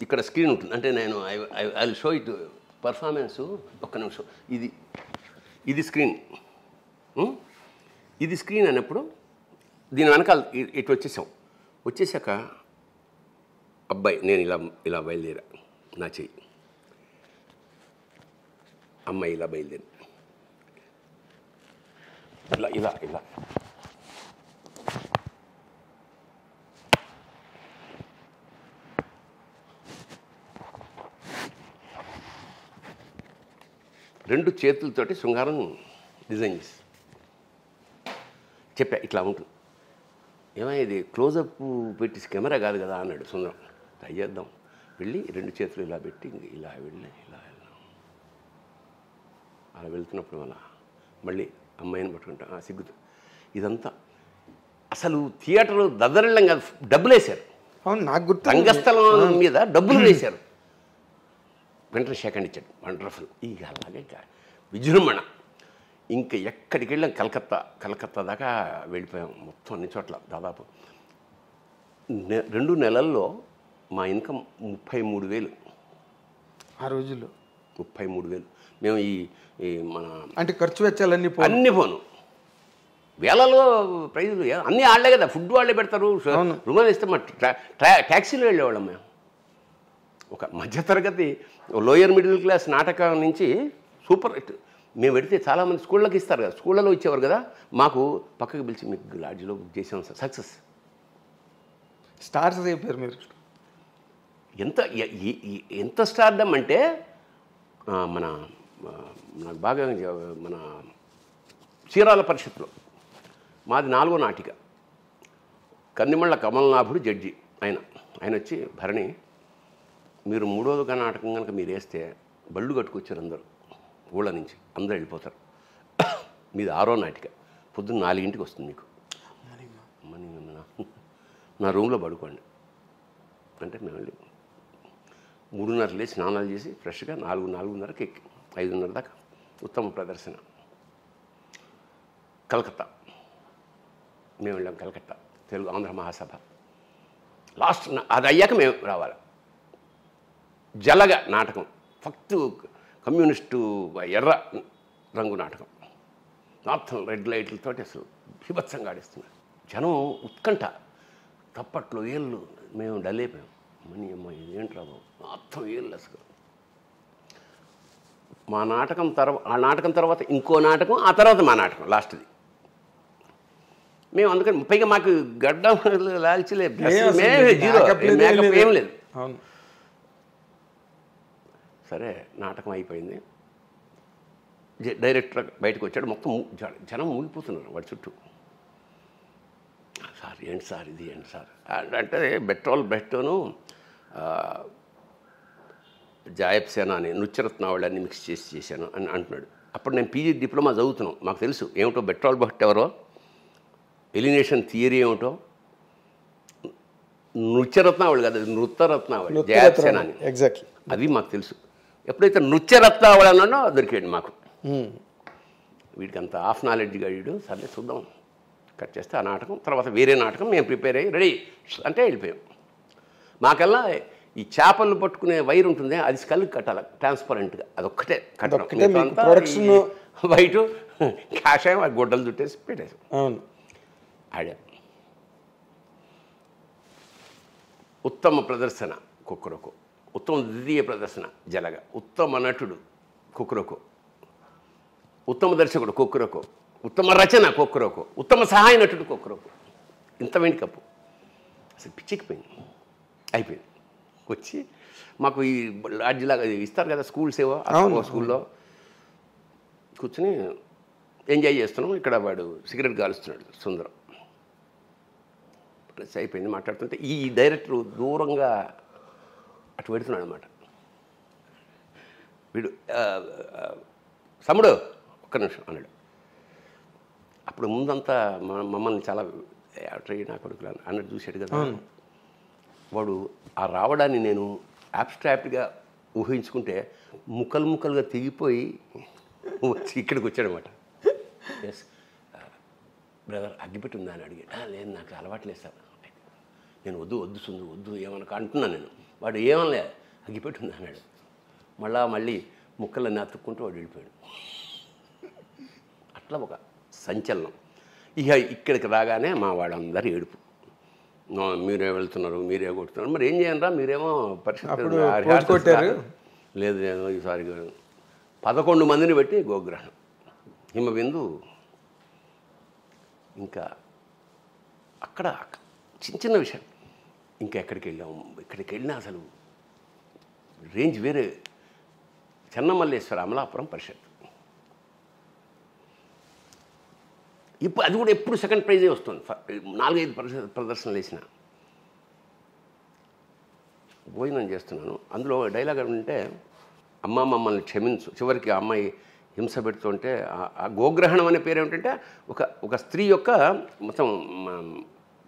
[SPEAKER 2] ఇక్కడ స్క్రీన్ ఉంటుంది, అంటే నేను I will show it performance. ఒక్క నిమిషం, ఇది స్క్రీన్, ఇది స్క్రీన్ అన్నప్పుడు దీని వెనకాల ఇటు వచ్చేసాక అబ్బాయి నేను ఇలా బయలుదేరా, నా చెయ్యి, అమ్మాయి ఇలా బయలుదేరి ఇలా 2 చేతులతోటి శృంగారం డిజైన్ చేసి చెప్పా, ఇట్లా ఉంటుంది. ఏమైనా ఇది క్లోజప్ పెట్టి కెమెరా కాదు కదా అన్నాడు సుందరం. ట్రై చేద్దాం. వెళ్ళి 2 చేతులు ఇలా పెట్టి ఇలా వెళ్ళి ఇలా అలా వెళ్తున్నప్పుడు మళ్ళీ అమ్మాయిని పట్టుకుంటా సిగ్గుతూ. ఇదంతా అసలు థియేటర్లో దద్దరిల్లం కాదు, డబ్బులు వేశారు.
[SPEAKER 1] అవును, నాకు గుర్తు.
[SPEAKER 2] రంగస్థలం మీద డబ్బులు వేశారు. వెంటనే సెకండ్ ఇచ్చాడు, వండర్ఫుల్. ఇక అలాగే విజృంభణ. ఇంకా ఎక్కడికి వెళ్ళాం, కలకత్తా దాకా వెళ్ళిపోయాం. మొత్తం అన్ని చోట్ల దాదాపు 2 నెలల్లో మా ఇన్కమ్ 33,000
[SPEAKER 1] ఆ రోజుల్లో.
[SPEAKER 2] 33,000. మేము ఈ మన
[SPEAKER 1] అంటే ఖర్చు వెచ్చాలన్నీ
[SPEAKER 2] అన్నీ పోను, వేలలో ప్రైజులు అన్నీ వాళ్ళే కదా, ఫుడ్ వాళ్ళే పెడతారు, రుమాలు ఇస్తే మా ట్యాక్సీలో వెళ్ళేవాళ్ళం మేము. ఒక మధ్యతరగతి లోయర్ మిడిల్ క్లాస్ నాటకం నుంచి సూపర్ హిట్. మేము పెడితే చాలామంది స్కూళ్ళకి ఇస్తారు కదా, స్కూళ్ళలో ఇచ్చేవారు కదా, మాకు పక్కకి పిలిచి మీకు లాడ్జ్లో బుక్ చేసాం సార్. సక్సెస్.
[SPEAKER 1] స్టార్స్ అయిపోయారు మీరు.
[SPEAKER 2] ఎంత స్టార్డమ్ అంటే నాకు బాగా మన చీరాల పరిషత్లో మాది 4వ నాటిక. కన్నిమళ్ళ కమలనాభుడు జడ్జి. ఆయన వచ్చి, భరణి మీరు 3వ నాటకం కనుక మీరు వేస్తే బళ్ళు కట్టుకొచ్చారు అందరూ, ఊళ్ళ నుంచి అందరూ వెళ్ళిపోతారు. మీది 6వ నాటిక, పొద్దున్న 4ంటికి వస్తుంది మీకు, నా రూమ్లో పడుకోండి అంటే మేము వెళ్ళి 3:30 లేచి స్నానాలు చేసి ఫ్రెష్గా 4:30కి ఎక్కి 5:30 దాకా ఉత్తమ ప్రదర్శన. కలకత్తా మేము వెళ్ళాం. కలకత్తా తెలుగు ఆంధ్ర మహాసభ లాస్ట్. అది అయ్యాక మేము రావాలి. జలగ నాటకం, ఫక్తు కమ్యూనిస్టు ఎర్ర రంగు నాటకం, మొత్తం రెడ్ లైట్లతో అసలు బీభత్సంగా ఆడిస్తున్నారు. జనం ఉత్కంఠ, తప్పట్లో ఏళ్ళు. మేము డల్ అయిపోయాం. అమ్మ ఇదేంట్రా బాబు, మొత్తం ఏళ్ళు అసలు. ఆ నాటకం తర్వాత ఇంకో నాటకం, ఆ తర్వాత మా నాటకం లాస్ట్ది. మేము అందుకని పైగా మాకు గడ్డం లాల్చిలే, జీరో, మేకప్ ఏం లేదు. సరే నాటకం అయిపోయింది. డైరెక్టర్ బయటకు వచ్చాడు. మొత్తం జనం మూగిపోతున్నారు వాడి చుట్టూ. సార్ ఏంటి సార్ ఇది, ఏంటి సార్ అంటే బెట్టోను జాయబ్ సేన అని నృత్యరత్నావళిని మిక్స్ చేశాను అని అంటున్నాడు. అప్పుడు నేను పీజీ డిప్లొమా చదువుతున్నాం. మాకు తెలుసు ఏమిటో బెట్రాల్ భట్ ఎవరో, ఎలినేషన్ థియరీ ఏమిటో. నృత్యరత్నావళి కాదు, నృత్యరత్నావళి జాయబ్ సేన అని,
[SPEAKER 1] ఎగ్జాక్ట్లీ
[SPEAKER 2] అది మాకు తెలుసు. ఎప్పుడైతే నృత్యరత్నావళి అన్నాడో దొరికాడు మాకు. వీడికి అంత హాఫ్ నాలెడ్జ్గా వీడు. సర్లే చూద్దాం, కట్ చేస్తే ఆ నాటకం. తర్వాత వేరే నాటకం మేము ప్రిపేర్ అయ్యి రెడీ అంటే వెళ్ళిపోయాం. మాకల్లా ఈ చేపలు పట్టుకునే వైర్ ఉంటుంది, అది స్కల్కి కట్టాలి ట్రాన్స్పరెంట్గా, అదొక్కటే కట్టడం. వైట్ కాషాయం ఆ గుడ్డలు చుట్టేసి పెట్టేసాం.
[SPEAKER 1] అవును,
[SPEAKER 2] ఆడా. ఉత్తమ ప్రదర్శన కుక్కరొకో, ఉత్తమ ద్వితీయ ప్రదర్శన జలగ, ఉత్తమ నటుడు కుక్కరొకో, ఉత్తమ దర్శకుడు కుక్కరొకో, ఉత్తమ రచన కుక్కరొకో, ఉత్తమ సహాయ నటుడు కుక్కరొకో. ఇంత వెండి కప్పు అసలు పిచ్చికిపోయింది. అయిపోయింది. వచ్చి మాకు ఈ లాడ్జిలాగా ఇస్తారు కదా స్కూల్స్ ఏవో, స్కూల్లో కూర్చుని ఎంజాయ్ చేస్తున్నాం. ఇక్కడ వాడు సిగరెట్ కాలుస్తున్నాడు సుందరం. ప్లస్ అయిపోయింది. మాట్లాడుతుంటే ఈ డైరెక్టర్ దూరంగా అటు పెడుతున్నాడు అన్నమాట. వీడు సమ్ముడు ఒక్క నిమిషం అన్నాడు. అప్పుడు ముందంతా మమ్మల్ని చాలా ట్రైన్ నా కొడుకులు అన్నట్టు చూశాడు కదా. వాడు ఆ రావడాన్ని నేను అబ్స్ట్రాక్ట్గా ఊహించుకుంటే ముక్కలుగా తెగిపోయి వచ్చి ఇక్కడికి వచ్చాడనమాట. ఎస్ బ్రదర్ అగ్గిపెట్టి ఉందా అని అడిగాడు. లేదు నాకు అలవాట్లేదు సార్. నేను వద్దు సుందు వద్దు ఏమన్నా అంటున్నాను నేను. వాడు ఏమనలే, అగ్గిపెట్టి ఉందా అన్నాడు. మళ్ళీ ముక్కలన్నీ అతుక్కుంటూ వాడు వెళ్ళిపోయాడు. అట్లా ఒక సంచలనం. ఇక ఇక్కడికి రాగానే మా వాళ్ళందరూ ఏడుపు. మీరే వెళ్తున్నారు, మీరే కొడుతున్నారు, మరి ఏం చేయండి, మీరేమో పరిస్థితి లేదు. ఈసారి 11 మందిని పెట్టి గోగ్రహణం, హిమబిందు. ఇంకా అక్కడ చిన్న విషయం. ఇంకా ఎక్కడికి వెళ్ళినా అసలు రేంజ్ వేరే. చెన్నమల్లేశ్వర అమలాపురం పరిషత్. ఇప్పుడు అది కూడా ఎప్పుడు సెకండ్ ప్రైజే వస్తుంది. 4-5 ప్రదర్శనలు వేసిన. భోజనం చేస్తున్నాను, అందులో డైలాగ్ అంటే అమ్మ మమ్మల్ని క్షమించు. చివరికి ఆ అమ్మాయి హింస పెడుతుంటే ఆ గోగ్రహణం అనే పేరు ఏమిటంటే ఒక స్త్రీ యొక్క మొత్తం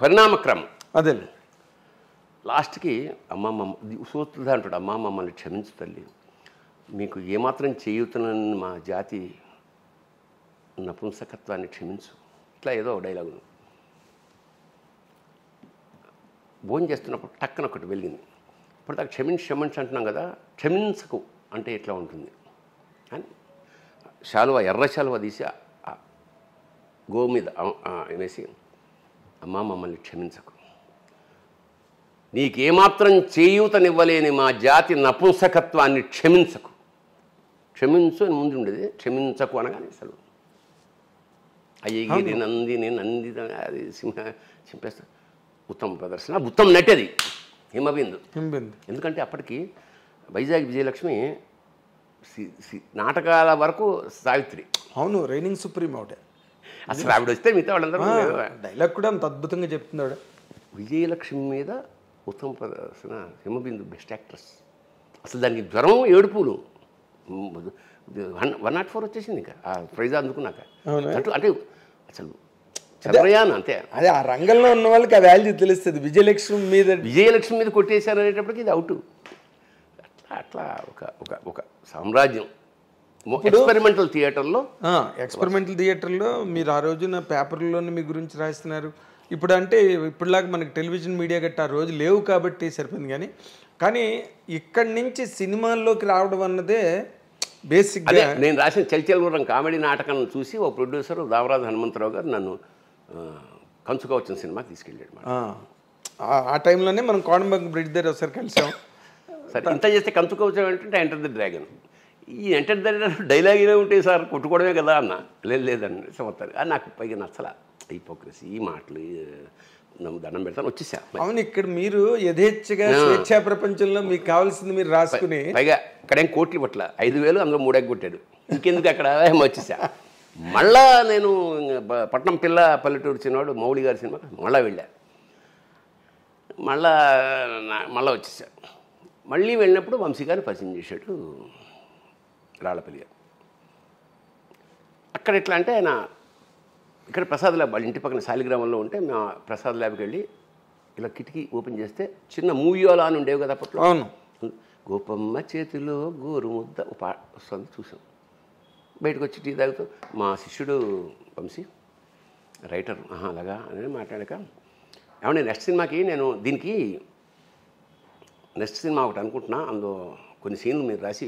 [SPEAKER 2] పరిణామక్రమం.
[SPEAKER 1] అదే
[SPEAKER 2] లాస్ట్కి అమ్మ సూత్రుడు అంటాడు, అమ్మ మమ్మల్ని క్షమించు తల్లి, మీకు ఏమాత్రం చేయుతున్న మా జాతి నపుంసకత్వాన్ని క్షమించు, ఇట్లా ఏదో డైలాగు. భోజనం చేస్తున్నప్పుడు టక్కన ఒకటి వెలిగింది. ఇప్పుడు దాకా క్షమించు అంటున్నాం కదా, క్షమించకు అంటే ఎట్లా ఉంటుంది అని ఎర్ర శాలువ తీసి గో మీద వేసి, అమ్మా మమ్మల్ని క్షమించకు, నీకేమాత్రం చేయూతనివ్వలేని మా జాతి నపుంసకత్వాన్ని క్షమించకు. క్షమించు అని ముందు ఉండేది, క్షమించకు అనగానే అసలు అయ్యగిరి నందిని అది చింపేస్తా. ఉత్తమ ప్రదర్శన, ఉత్తమ నటి అది హిమబిందు. ఎందుకంటే అప్పటికి వైజాగ్ విజయలక్ష్మి నాటకాల వరకు సావిత్రి.
[SPEAKER 1] అవును, రైనింగ్ సుప్రీం అవుటే.
[SPEAKER 2] అసలు ఆవిడ వస్తే మిగతా వాళ్ళందరూ
[SPEAKER 1] డైలాగ్ కూడా అంత అద్భుతంగా చెప్తున్నాడు.
[SPEAKER 2] విజయలక్ష్మి మీద ఉత్తమ ప్రదర్శన, హిమబిందు బెస్ట్ యాక్ట్రెస్. అసలు దానికి జ్వరం ఏడుపులు 104 వచ్చేసింది ఇంకా ఆ ప్రైజ్ అందుకున్నాక. అంటే అసలు చంద్రయాన్ అంతే.
[SPEAKER 1] అదే ఆ రంగంలో ఉన్న వాళ్ళకి ఆ వాల్యూ తెలుస్తుంది. విజయలక్ష్మి మీద
[SPEAKER 2] కొట్టేశారు అనేటప్పటికి ఇది అవుట్. అట్లా అట్లా ఒక సామ్రాజ్యం. ఎక్స్పెరిమెంటల్
[SPEAKER 1] థియేటర్లో మీరు ఆ రోజున పేపర్లోనే మీ గురించి రాస్తున్నారు. ఇప్పుడు అంటే ఇప్పుడులాగా మనకి టెలివిజన్ మీడియా గట్రా ఆ రోజు లేవు కాబట్టి సరిపోయింది. కానీ ఇక్కడి నుంచి సినిమాల్లోకి రావడం అన్నదే బేసిక్గా.
[SPEAKER 2] నేను రాసిన చల్చల్గుర్రం కామెడీ నాటకం చూసి ఓ ప్రొడ్యూసర్ దామరాజు హనుమంతరావు గారు నన్ను కంచుగా వచ్చిన సినిమాకి తీసుకెళ్ళాడు.
[SPEAKER 1] ఆ టైంలోనే మనం కోడంబంగ బ్రిడ్జ్ దగ్గర ఒకసారి కలిసాం.
[SPEAKER 2] సరే, ఇంత చేస్తే కంచుగా వచ్చామంటే ఎంటర్ ది డ్రాగన్. ఈ ఎంటర్ ది డైలాగ్ ఇలా ఉంటాయి సార్, కొట్టుకోవడమే కదా అన్న. లేదండి సంవత్సరం అది నాకు పైగా నచ్చలా. హిపోక్రసీ ఈ మాటలు దండం పెడతాను వచ్చేసా.
[SPEAKER 1] అవును, ఇక్కడ మీరు యథేచ్ఛగా స్వేచ్ఛా ప్రపంచంలో మీకు కావాల్సింది మీరు రాసుకుని,
[SPEAKER 2] పైగా ఇక్కడేం కోట్లు పట్ల 5,000 అందులో 3 కొట్టాడు. ఇంకెందుకు అక్కడ వచ్చేసా. మళ్ళా నేను పట్నం పిల్ల పల్లెటూరు చిన్నవాడు మౌళి గారి సినిమా మళ్ళీ వెళ్ళా. మళ్ళా వచ్చేసా. మళ్ళీ వెళ్ళినప్పుడు వంశీ గారిని పరిచయం చేశాడు రాళ్ళపల్లి గారు. అక్కడ ఎట్లా అంటే ఆయన ఇక్కడ ప్రసాద్ ల్యాబ్ వాళ్ళ ఇంటి పక్కన శాలిగ్రామంలో ఉంటే మా ప్రసాద్ ల్యాబ్కి వెళ్ళి ఇలా కిటికీ ఓపెన్ చేస్తే చిన్న మూవీయోలా అని ఉండేవి కదా అప్పట్లో.
[SPEAKER 1] అవును,
[SPEAKER 2] గోపమ్మ చేతిలో గోరు ముద్ద వస్తుంది చూసాం. బయటకు వచ్చి టీ తాగుతూ మా శిష్యుడు వంశీ రైటర్ అలాగా అని మాట్లాడాక, ఏమంటే నెక్స్ట్ సినిమాకి నేను దీనికి నెక్స్ట్ సినిమా ఒకటి అనుకుంటున్నా, అందులో కొన్ని సీన్లు మీరు రాసి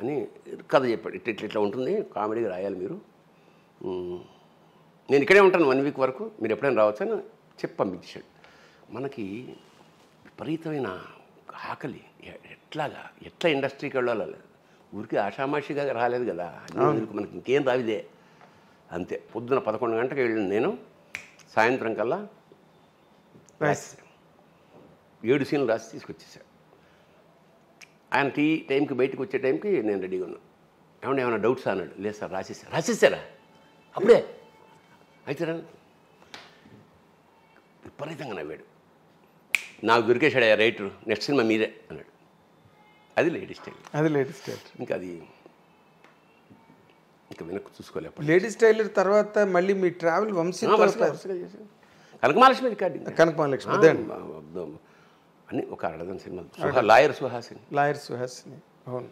[SPEAKER 2] అని కథ చెప్పాడు. ఇట్లా ఉంటుంది, కామెడీగా రాయాలి మీరు, నేను ఇక్కడే ఉంటాను 1 వీక్ వరకు, మీరు ఎప్పుడైనా రావచ్చు అని చెప్పి పంపించాడు. మనకి విపరీతమైన ఆకలి, ఎట్లా ఇండస్ట్రీకి వెళ్ళాలి, ఊరికి ఆషామాషిగా రాలేదు కదా, మనకి ఇంకేం రావిదే అంతే. పొద్దున 11 గంటలకు వెళ్ళిన నేను సాయంత్రం కల్లా 7 సీన్లు రాసి తీసుకొచ్చేసాడు. ఆయన టైంకి బయటకు వచ్చే టైంకి నేను రెడీగా ఉన్నాను. ఏమన్నా డౌట్స్ అన్నాడు. లేదు సార్ రాసేసారా అప్పుడే అయితే విపరీతంగా నవ్వాడు. నాకు దొరికేశాడు రైటర్, నెక్స్ట్ సినిమా మీరే అన్నాడు. అది లేడీ స్టైల్. ఇంకా వెనక్కి చూసుకోలేదు.
[SPEAKER 1] లేడీ స్టైలర్ తర్వాత మళ్ళీ మీ ట్రావెల్ వంశీ
[SPEAKER 2] కనకమహాలక్ష్మి రికార్డింగ్.
[SPEAKER 1] కనకమహాలక్ష్మి
[SPEAKER 2] అని ఒక 6 సినిమా. లాయర్ సుహాసిని. అవును,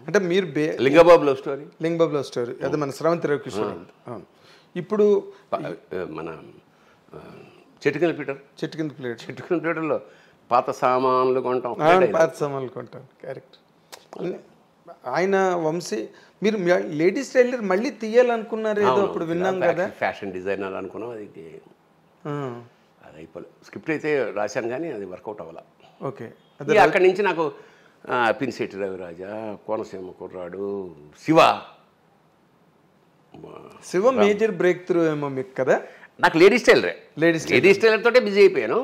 [SPEAKER 1] అంటే మీరు
[SPEAKER 2] లింగబాబు లవ్ స్టోరీ
[SPEAKER 1] అదే మన స్రవంతి రవికిషోర్. అవును, ఇప్పుడు
[SPEAKER 2] మన చెట్టుకింద పీటర్లో పాత సామాన్లు కొంటాం.
[SPEAKER 1] కరెక్ట్. ఆయన వంశీ మీరు లేడీ స్టైలర్ మళ్ళీ తీయాలనుకున్నారు ఏదో అప్పుడు విన్నాం కదా.
[SPEAKER 2] ఫ్యాషన్ డిజైనర్ అనుకున్నాం, అది అయిపోలేదు. స్క్రిప్ట్ అయితే రాశాను కానీ అది వర్కౌట్ అవ్వాల.
[SPEAKER 1] ఓకే,
[SPEAKER 2] అక్కడి నుంచి నాకు పినిశెట్టి రవిరాజా, కోనసీమ కుర్రాడు,
[SPEAKER 1] శివ మేజర్ బ్రేక్ త్రూ ఏమో మీకు కదా.
[SPEAKER 2] నాకు లేడీ స్టైలర్ తోటే బిజీ అయిపోయాను.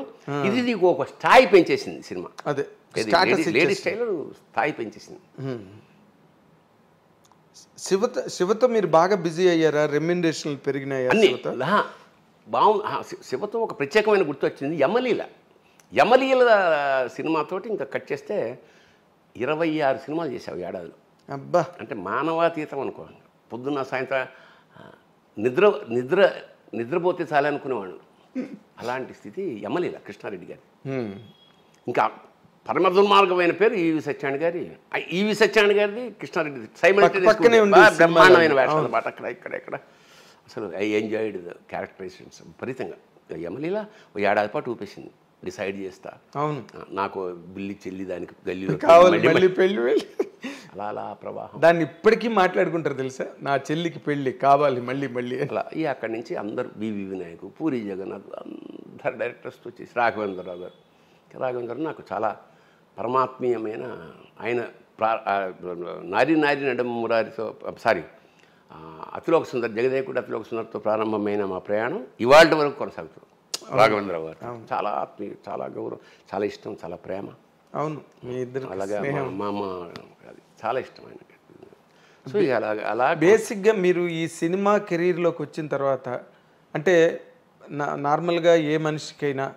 [SPEAKER 2] ఇది నీకు ఒక స్థాయి పెంచేసింది సినిమా.
[SPEAKER 1] అదే
[SPEAKER 2] లేడీ స్టైలర్ స్థాయి పెంచేసింది.
[SPEAKER 1] శివతో మీరు బాగా బిజీ అయ్యారా? రెమ్యునరేషన్లు పెరిగినాయా?
[SPEAKER 2] శివతో ఒక ప్రత్యేకమైన గుర్తు వచ్చింది. యమలీల సినిమాతోటి ఇంకా కట్ చేస్తే 26 సినిమాలు చేసావు ఏడాదిలో.
[SPEAKER 1] అబ్బా,
[SPEAKER 2] అంటే మానవాతీతం అనుకో. పొద్దున్న సాయంత్రం నిద్రపోతే చాలనుకునేవాడు. అలాంటి స్థితి యమలీల కృష్ణారెడ్డి గారి. ఇంకా పరమ దుర్మార్గమైన పేరు ఈవి సత్యనారాయణ గారి. ఈవి సత్యనారాయణ గారిది కృష్ణారెడ్డి
[SPEAKER 1] పక్కనే
[SPEAKER 2] సైమల్టేనియస్గా
[SPEAKER 1] ఉంది
[SPEAKER 2] బ్రహ్మాండమైన వేషాలు అన్నమాట. అక్కడ ఇక్కడ అసలు ఐ ఎంజాయిడ్ ద క్యారెక్టరైజేషన్స్ విపరీతంగా. యమలీల ఓ ఏడాది పాటు ఊపేసింది. డిసైడ్ చేస్తా,
[SPEAKER 1] అవును,
[SPEAKER 2] నాకు బిల్లి చెల్లి దానికి గల్లీలో
[SPEAKER 1] కావాలి మళ్ళీ పెళ్ళి వెళ్ళి
[SPEAKER 2] అలా అలా ప్రవాహం.
[SPEAKER 1] దాన్ని ఇప్పటికీ మాట్లాడుకుంటారు తెలుసా, నా చెల్లికి పెళ్ళి కావాలి మళ్ళీ మళ్ళీ.
[SPEAKER 2] అలా అక్కడి నుంచి అందరు బివి వినాయకు, పూరి జగన్నాథ్, అందరు డైరెక్టర్స్తో వచ్చేసి రాఘవేంద్రరావు గారు. రాఘవేంద్రరావు నాకు చాలా పరమాత్మీయమైన ఆయన నారి నడమ మురారితో అతిలోక సుందర్, జగదేకుడు అతిలోక సుందర్తో ప్రారంభమైన మా ప్రయాణం ఇవాళ వరకు కొనసాగుతుంది. రాఘవేంద్రరావు గారు చాలా ఆత్మీయ, చాలా గౌరవం, చాలా ఇష్టం, చాలా ప్రేమ.
[SPEAKER 1] అవును, మీ ఇద్దరు
[SPEAKER 2] అలాగా మా అమ్మ అది చాలా ఇష్టం ఆయన. సో ఇక అలా
[SPEAKER 1] బేసిక్గా మీరు ఈ సినిమా కెరీర్లోకి వచ్చిన తర్వాత అంటే నార్మల్గా ఏ మనిషికైనా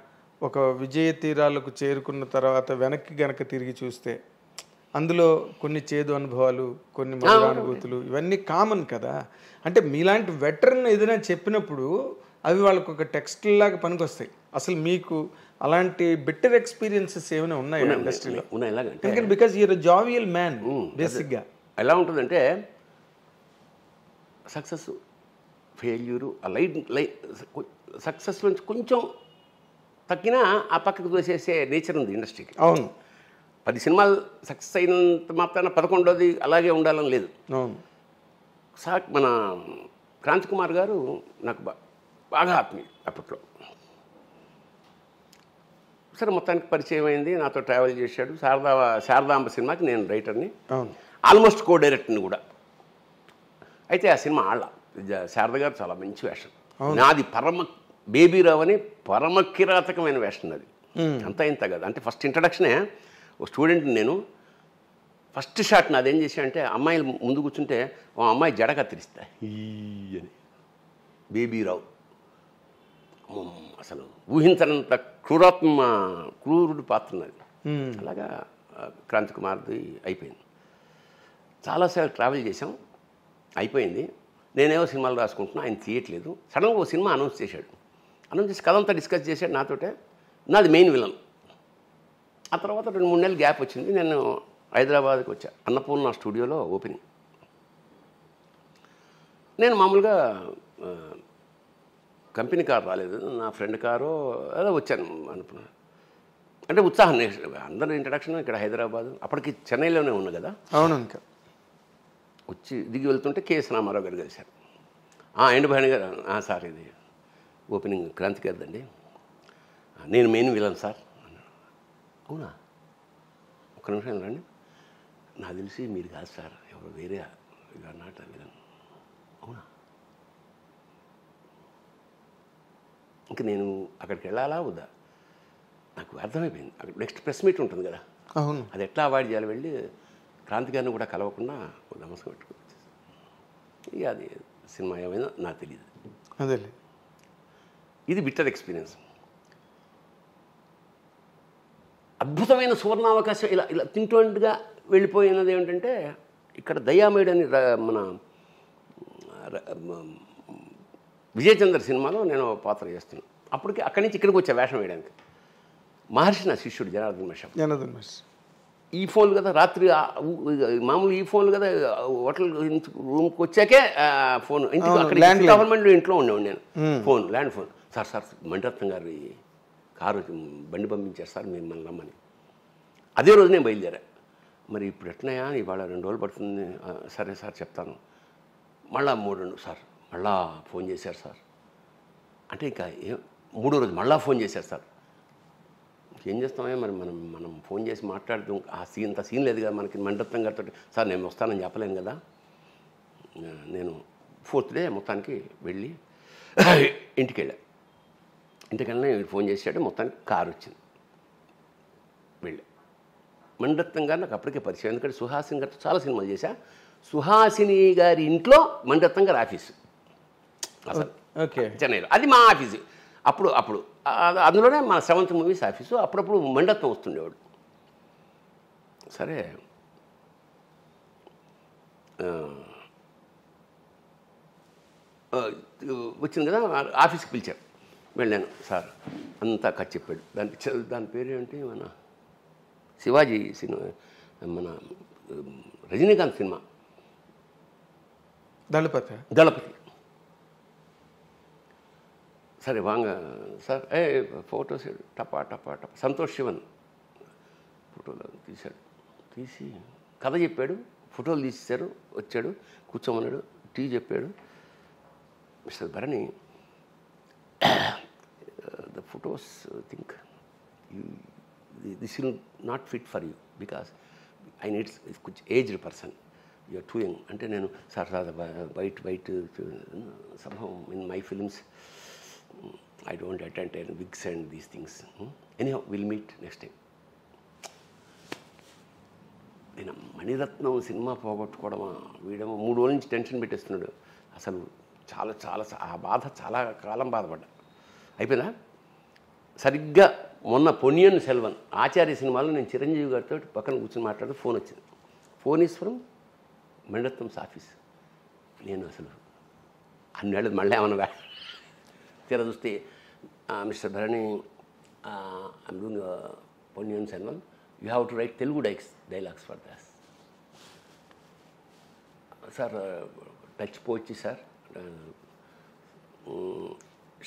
[SPEAKER 1] ఒక విజయ తీరాలకు చేరుకున్న తర్వాత వెనక్కి గనక తిరిగి చూస్తే అందులో కొన్ని చేదు అనుభవాలు, కొన్ని మధుర అనుభూతులు, ఇవన్నీ కామన్ కదా. అంటే మీలాంటి వెటరన్ ఏదైనా చెప్పినప్పుడు అవి వాళ్ళకు ఒక టెక్స్ట్ లాగా పనికొస్తాయి. అసలు మీకు అలాంటి బెటర్ ఎక్స్పీరియన్సెస్ ఏమైనా ఉన్నాయి ఇండస్ట్రీలో?
[SPEAKER 2] ఉన్నాయి. ఎలాగంటే
[SPEAKER 1] బికాజ్ యూర్ జావియల్ మ్యాన్ బేసిక్గా.
[SPEAKER 2] ఎలా ఉంటుందంటే సక్సెస్, ఫెయిల్యూరు, సక్సెస్ నుంచి కొంచెం తగ్గినా ఆ పక్కకు తోసేసే నేచర్ ఉంది ఇండస్ట్రీకి.
[SPEAKER 1] అవును,
[SPEAKER 2] 10 సినిమాలు సక్సెస్ అయినంత మాత్రాన 11వది అలాగే ఉండాలని లేదు.
[SPEAKER 1] అవును.
[SPEAKER 2] మన క్రాంతి కుమార్ గారు నాకు బాగా ఆత్మీయుడు అప్పట్లో. సరే మొత్తానికి పరిచయం అయింది, నాతో ట్రావెల్ చేశాడు. శారదాంబ సినిమాకి నేను రైటర్ని, ఆల్మోస్ట్ కో డైరెక్టర్ని కూడా. అయితే ఆ సినిమా శారద గారు చాలా మంచి వేషం, నాది బేబీరావు అని పరమ కిరాతకమైన వేషం అది. అంతా ఇంత కదా. అంటే ఫస్ట్ ఇంట్రడక్షనే ఓ స్టూడెంట్ని నేను, ఫస్ట్ షాట్ నాదేం చేశా అంటే అమ్మాయిలు ముందు కూర్చుంటే ఓ అమ్మాయి జడ కత్తిరిస్తా అని. బేబీరావు అసలు ఊహించనంత క్రూరుడు పాత్ర అది. అలాగా క్రాంతి కుమార్ది అయిపోయింది. చాలాసార్లు ట్రావెల్ చేసాం, అయిపోయింది. నేనేవో సినిమాలు రాసుకుంటున్నా, ఆయన తీయట్లేదు. సడన్గా ఓ సినిమా అనౌన్స్ చేశాడు. అనౌన్స్ చేసి కథంతా డిస్కస్ చేశాడు నాతోటే. నాది మెయిన్ విలన్. ఆ తర్వాత 2-3 నెలలు గ్యాప్ వచ్చింది. నేను హైదరాబాద్కి వచ్చా. అన్నపూర్ణ స్టూడియోలో ఓపెనింగ్. నేను మామూలుగా కంపెనీ కారు రాలేదు, నా ఫ్రెండ్ కారు అదే వచ్చాను అనుకున్నాను. అంటే ఉత్సాహం, అందరూ ఇంట్రడక్షన్ ఇక్కడ హైదరాబాద్, అప్పటికి చెన్నైలోనే ఉన్నా కదా.
[SPEAKER 1] అవును. ఇంకా
[SPEAKER 2] వచ్చి దిగి వెళ్తుంటే కేఎస్ రామారావు గారు కలిశారు. ఎండు భాని గారు, సార్ ఇది ఓపెనింగ్ క్రాంతి గారిదండి, నేను మెయిన్ విలన్ సార్ అన్నాడు. అవునా, ఒక్క నిమిషం రండి, నాకు తెలిసి మీరు కాదు సార్, ఎవరు వేరే నాట విలన్. అవునా, ఇంక నేను అక్కడికి వెళ్ళాలా వద్దా నాకు అర్థమైపోయింది. అక్కడ నెక్స్ట్ ప్రెస్ మీట్ ఉంటుంది కదా,
[SPEAKER 1] అవును,
[SPEAKER 2] అది ఎట్లా అవాయిడ్ చేయాలి. వెళ్ళి క్రాంతి గారిని కూడా కలవకుండా నమస్కారం పెట్టుకోవచ్చు. ఇక అది సినిమా ఏమైనా నాకు తెలియదు.
[SPEAKER 1] అదే
[SPEAKER 2] ఇది బిట్టర్ ఎక్స్పీరియన్స్. అద్భుతమైన సువర్ణావకాశం ఇలా ఇలా తింటుండగా వెళ్ళిపోయినది ఏమిటంటే, ఇక్కడ దయామేడ్ అని మన విజయచంద్ర సినిమాలో నేను పాత్ర చేస్తున్నాను. అప్పటికి అక్కడి నుంచి ఇక్కడికి వచ్చా వేషం వేయడానికి. మహర్షి నా శిష్యుడు జనార్దన్ మహర్షి. ఈ ఫోన్లు కదా, రాత్రి మామూలు ఈ ఫోన్లు కదా, హోటల్ రూమ్కి వచ్చాకే ఫోన్. ఇంటికి అక్కడ గవర్నమెంట్ ఇంట్లో ఉండేవాడు నేను. Phone, land phone. Sir Maniratnam garu car బండి పంపించారు సార్, మిమ్మల్ని రమ్మని. అదే రోజు నేను బయలుదేరా. మరి ఇప్పుడు ఎట్లయా, ఇవాళ 2 రోజులు పడుతుంది. సరే సార్ చెప్తాను. మళ్ళా 3 సార్ మళ్ళా ఫోన్ చేశారు సార్ అంటే, ఇంకా 3వ రోజు మళ్ళా ఫోన్ చేశారు సార్. ఏం చేస్తామే మరి, మనం ఫోన్ చేసి మాట్లాడుతూ అంత సీన్ లేదు కదా మనకి. మణిరత్నం గారితో సార్ నేను వస్తానని చెప్పలేను కదా. నేను 4th డే మొత్తానికి వెళ్ళి ఇంటికి వెళ్ళా. ఇంటికెళ్ళినా ఫోన్ చేశాడు. మొత్తానికి కారు వచ్చింది. వెళ్ళా. మణిరత్నం గారు నాకు అప్పటికే పరిచయం, ఎందుకంటే సుహాసిని గారితో చాలా సినిమాలు చేశా. సుహాసిని గారి ఇంట్లో మణిరత్నం గారి ఆఫీసు అసలు చెన్నైలో, అది మా ఆఫీసు. అప్పుడు అందులోనే మన 7th మూవీస్ ఆఫీసు. అప్పుడప్పుడు మణిరత్నం వస్తుండేవాడు. సరే వచ్చింది కదా, ఆఫీస్కి పిలిచారు. వెళ్ళాను. సార్ అంతా కథ చెప్పాడు. దాని పేరు ఏంటి, మన శివాజీ సినిమా, మన రజనీకాంత్ సినిమా దళపతి. సరే వాంగ సార్ ఫోటోస్ టపా టపా టపా. సంతోష్ శివన్ ఫోటోలు తీశాడు, తీసి కథ చెప్పాడు, ఫోటోలు తీసేశారు, వచ్చాడు, కూర్చోమన్నాడు, టీ చెప్పాడు. Mister Bharani, the photos think this will not fit for you because I needs కొంచెం aged person, you are too young. అంటే నేను సార్ వైట్ సంభవం in my films I don't attend any wigs and these things. Anyhow, we'll meet next time. నేను Mani Ratnam cinema పోగొట్టుకోవడమా, వీడేమో 3 రోజుల నుంచి tension పెట్టేస్తున్నాడు. అసలు చాలా చాలా ఆ బాధ చాలా కాలం బాధపడ్డా. అయిపోయిందా? సరిగ్గా మొన్న పొన్నియిన్ సెల్వన్ ఆచార్య సినిమాలో నేను చిరంజీవి గారితో పక్కన కూర్చొని మాట్లాడితే ఫోన్ వచ్చింది. Phone is from Maniratnam's office. నేను అసలు అన్నేళ్ళు మళ్ళీ ఏమన్నా తీరా చూస్తే, mister Bharani, I'm doing Ponniyin Selvan, you have to write Telugu dialogues for దాస్. సార్ టచ్ పోచ్చి sir,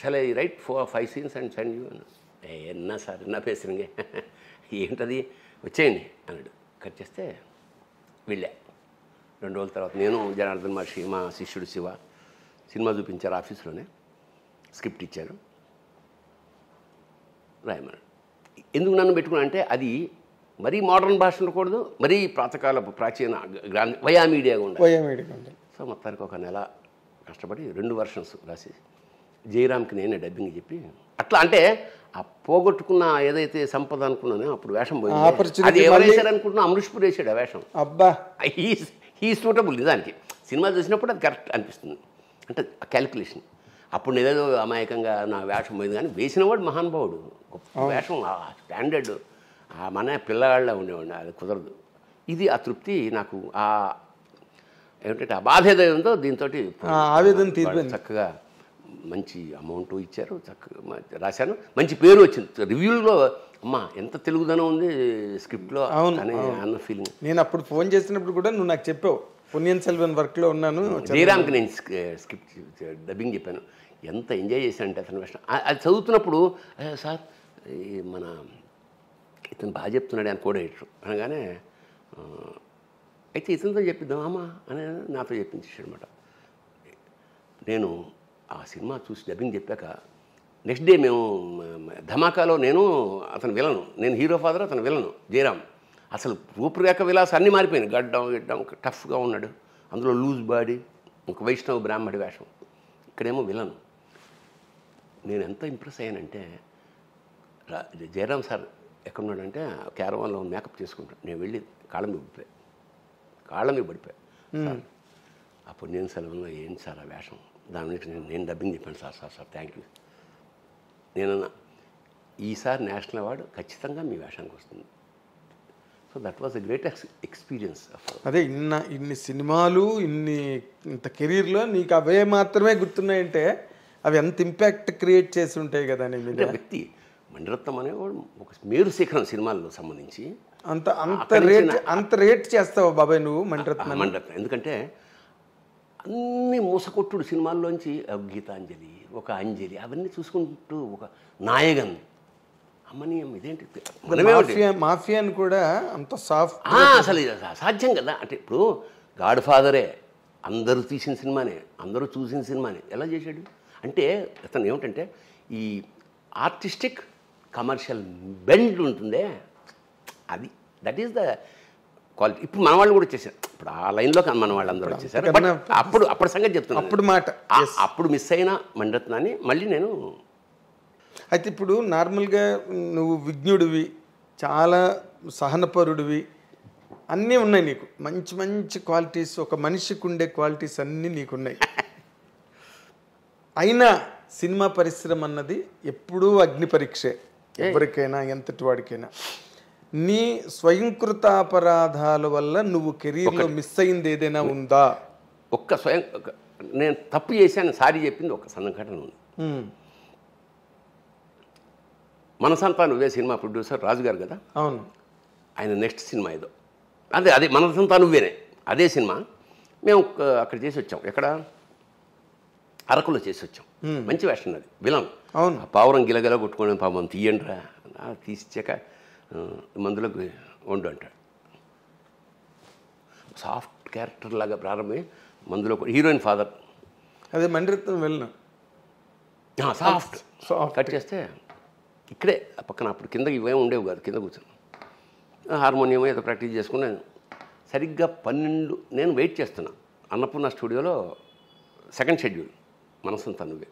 [SPEAKER 2] shall I write 4-5 scenes and send you? ఎన్నా సార్ ఎన్నా పేసురుంగే, ఏంటది, వచ్చేయండి అన్నాడు. కట్ చేస్తే వెళ్ళా. 2 రోజుల తర్వాత నేను, జనార్దన్ మహర్షి, మా శిష్యుడు శివ సినిమా చూపించారు ఆఫీస్లోనే. స్క్రిప్ట్ ఇచ్చారు, రాయమన్నాడు. ఎందుకు నన్ను పెట్టుకున్నా అంటే అది మరీ మోడర్న్ భాష ఉండకూడదు, మరీ ప్రాచీన వయా మీడియాగా ఉండాలి. సో మొత్తానికి ఒక నెల కష్టపడి 2 versions రాసి జయరామ్కి నేనే డబ్బింగ్ చెప్పి, అట్లా అంటే ఆ పోగొట్టుకున్న ఏదైతే సంపద అనుకున్నానో అప్పుడు వేషం పోయింది. అది ఎవరు వేశారు అనుకుంటున్నా, అమృష్పూర్ వేసాడు ఆ వేషం. అబ్బా, హీ సూటబుల్ నిజానికి. సినిమా చూసినప్పుడు అది కరెక్ట్ అనిపిస్తుంది, అంటే క్యాలిక్యులేషన్. అప్పుడు నేనేదో అమాయకంగా నా వేషం పోయింది, కానీ వేసినవాడు మహానుభావుడు, గొప్ప వేషం, స్టాండర్డ్, మన పిల్లగాళ్ళ ఉండేవాడిని. అది కుదరదు. ఇది ఆ తృప్తి నాకు, ఏమిటంటే ఆ బాధ ఏదైందో దీంతో చక్కగా మంచి అమౌంట్ ఇచ్చారు, చక్కగా రాశాను, మంచి పేరు వచ్చింది. రివ్యూలో అమ్మా ఎంత తెలుగుదనం ఉంది స్క్రిప్ట్లో అని అన్న ఫీలింగ్.
[SPEAKER 1] నేను అప్పుడు ఫోన్ చేసినప్పుడు కూడా నువ్వు నాకు చెప్పావు, పొన్నియిన్ సెల్వన్ వర్క్లో ఉన్నాను,
[SPEAKER 2] జయరామ్కి నేను స్క్రిప్ట్ డబ్బింగ్ చెప్పాను. ఎంత ఎంజాయ్ చేశానంటే అతని వేషం. అది చదువుతున్నప్పుడు సార్ మన ఇతను బాగా చెప్తున్నాడు అని కోడేటర్ అనగానే, అయితే ఇతనితో చెప్పిద్దాం అమ్మా అని నాతో చెప్పించేసాడు అనమాట. నేను ఆ సినిమా చూసి డబ్బింగ్ చెప్పాక నెక్స్ట్ డే మేము ధమాకాలో నేను అతను విలను, నేను హీరో ఫాదర్, అతను విలను జయరామ్. అసలు రూపురేఖ విలాసం అన్నీ మారిపోయింది. గడ్డం టఫ్గా ఉన్నాడు, అందులో లూజ్ బాడీ, ఒక వైష్ణవ బ్రాహ్మడి వేషం, ఇక్కడేమో విలను. నేను ఎంత ఇంప్రెస్ అయ్యానంటే, జయరామ్ సార్ ఎక్కడున్నాడంటే క్యారవాన్లో మేకప్ చేసుకుంటాను. నేను వెళ్ళి కాళ్ళ మీద పడిపోయా. అప్పుడు నేను సెలవులో ఏంటి సార్ ఆ వేషం, దాని నుంచి నేను డబ్బింగ్ చెప్పాను. Sir thank you. నేనన్నా ఈసారి నేషనల్ అవార్డు ఖచ్చితంగా మీ వేషానికి వస్తుంది. So that was a great experience.
[SPEAKER 1] అదే ఇన్ని సినిమాలు ఇంత కెరీర్లో నీకు అవే మాత్రమే గుర్తున్నాయంటే అవి ఎంత ఇంపాక్ట్ క్రియేట్ చేసి ఉంటాయి కదా నీ మీద.
[SPEAKER 2] వ్యక్తి మణిరత్నం అనేవాడు ఒక మేరు శిఖరం సినిమాల్లో సంబంధించి.
[SPEAKER 1] అంత రేట్ చేస్తావా బాబాయ్ నువ్వు మణిరత్నం?
[SPEAKER 2] ఎందుకంటే అన్ని మూసకొట్టుడు సినిమాల్లోంచి గీతాంజలి, ఒక అంజలి, అవన్నీ చూసుకుంటూ ఒక నాయగన్ అమ్మనీయం ఇదేంటి
[SPEAKER 1] మాఫియాని కూడా అంత సాఫ్ట్,
[SPEAKER 2] అసలు అసాధ్యం కదా. అంటే ఇప్పుడు గాడ్ ఫాదరే అందరూ తీసిన సినిమానే, అందరూ చూసిన సినిమానే ఎలా చేశాడు అంటే, అతను ఏమిటంటే ఈ ఆర్టిస్టిక్ కమర్షియల్ బెండ్ ఉంటుందే, అది దట్ ఈస్ ద క్వాలిటీ. ఇప్పుడు మన వాళ్ళు కూడా వచ్చేసారు, ఇప్పుడు ఆ లైన్లో మన వాళ్ళు అందరూ వచ్చేసారు. బట్ అప్పుడు సంగతి చెప్తున్నాను,
[SPEAKER 1] అప్పుడు మాట
[SPEAKER 2] అప్పుడు మిస్ అయిన మణిరత్నాన్ని మళ్ళీ నేను.
[SPEAKER 1] అయితే ఇప్పుడు నార్మల్గా నువ్వు విజ్ఞుడివి, చాలా సహనపరుడివి, అన్నీ ఉన్నాయి నీకు, మంచి మంచి క్వాలిటీస్, ఒక మనిషికి ఉండే క్వాలిటీస్ అన్నీ నీకున్నాయి. అయినా సినిమా పరిశ్రమ అన్నది ఎప్పుడూ అగ్ని పరీక్షే, ఎవరికైనా ఎంతటి వాడికైనా. నీ స్వయంకృతాపరాధాల వల్ల నువ్వు కెరీర్లో మిస్ అయింది ఏదైనా ఉందా?
[SPEAKER 2] నేను తప్పు చేశాను సారీ చెప్పింది ఒక సంఘటన ఉంది. మనసంతా నువ్వే సినిమా ప్రొడ్యూసర్ రాజుగారు కదా.
[SPEAKER 1] అవును.
[SPEAKER 2] ఆయన నెక్స్ట్ సినిమా ఏదో అదే మనసంతా నువ్వేనే అదే సినిమా మేము అక్కడ చేసి వచ్చాం. ఎక్కడ అరకులో చేసి వచ్చాం. మంచి వేషన్ అది విలన్.
[SPEAKER 1] అవును.
[SPEAKER 2] పావురం గిలగిల కొట్టుకోవడం పాపం తీయండిరా తీసిచ్చాక మందులకు వండు అంటాడు. సాఫ్ట్ క్యారెక్టర్ లాగా ప్రారంభమై మందులో హీరోయిన్ ఫాదర్
[SPEAKER 1] అదే మణిరత్నం వెళ్ళిన
[SPEAKER 2] సాఫ్ట్ కట్ చేస్తే ఇక్కడే పక్కన అప్పుడు కింద ఇవే ఉండేవి కాదు. కింద కూర్చొని హార్మోనియం ఏదో ప్రాక్టీస్ చేసుకున్నాను. సరిగ్గా 12 నేను వెయిట్ చేస్తున్నా అన్నపూర్ణ స్టూడియోలో సెకండ్ షెడ్యూల్ మనసంతా నువ్వే.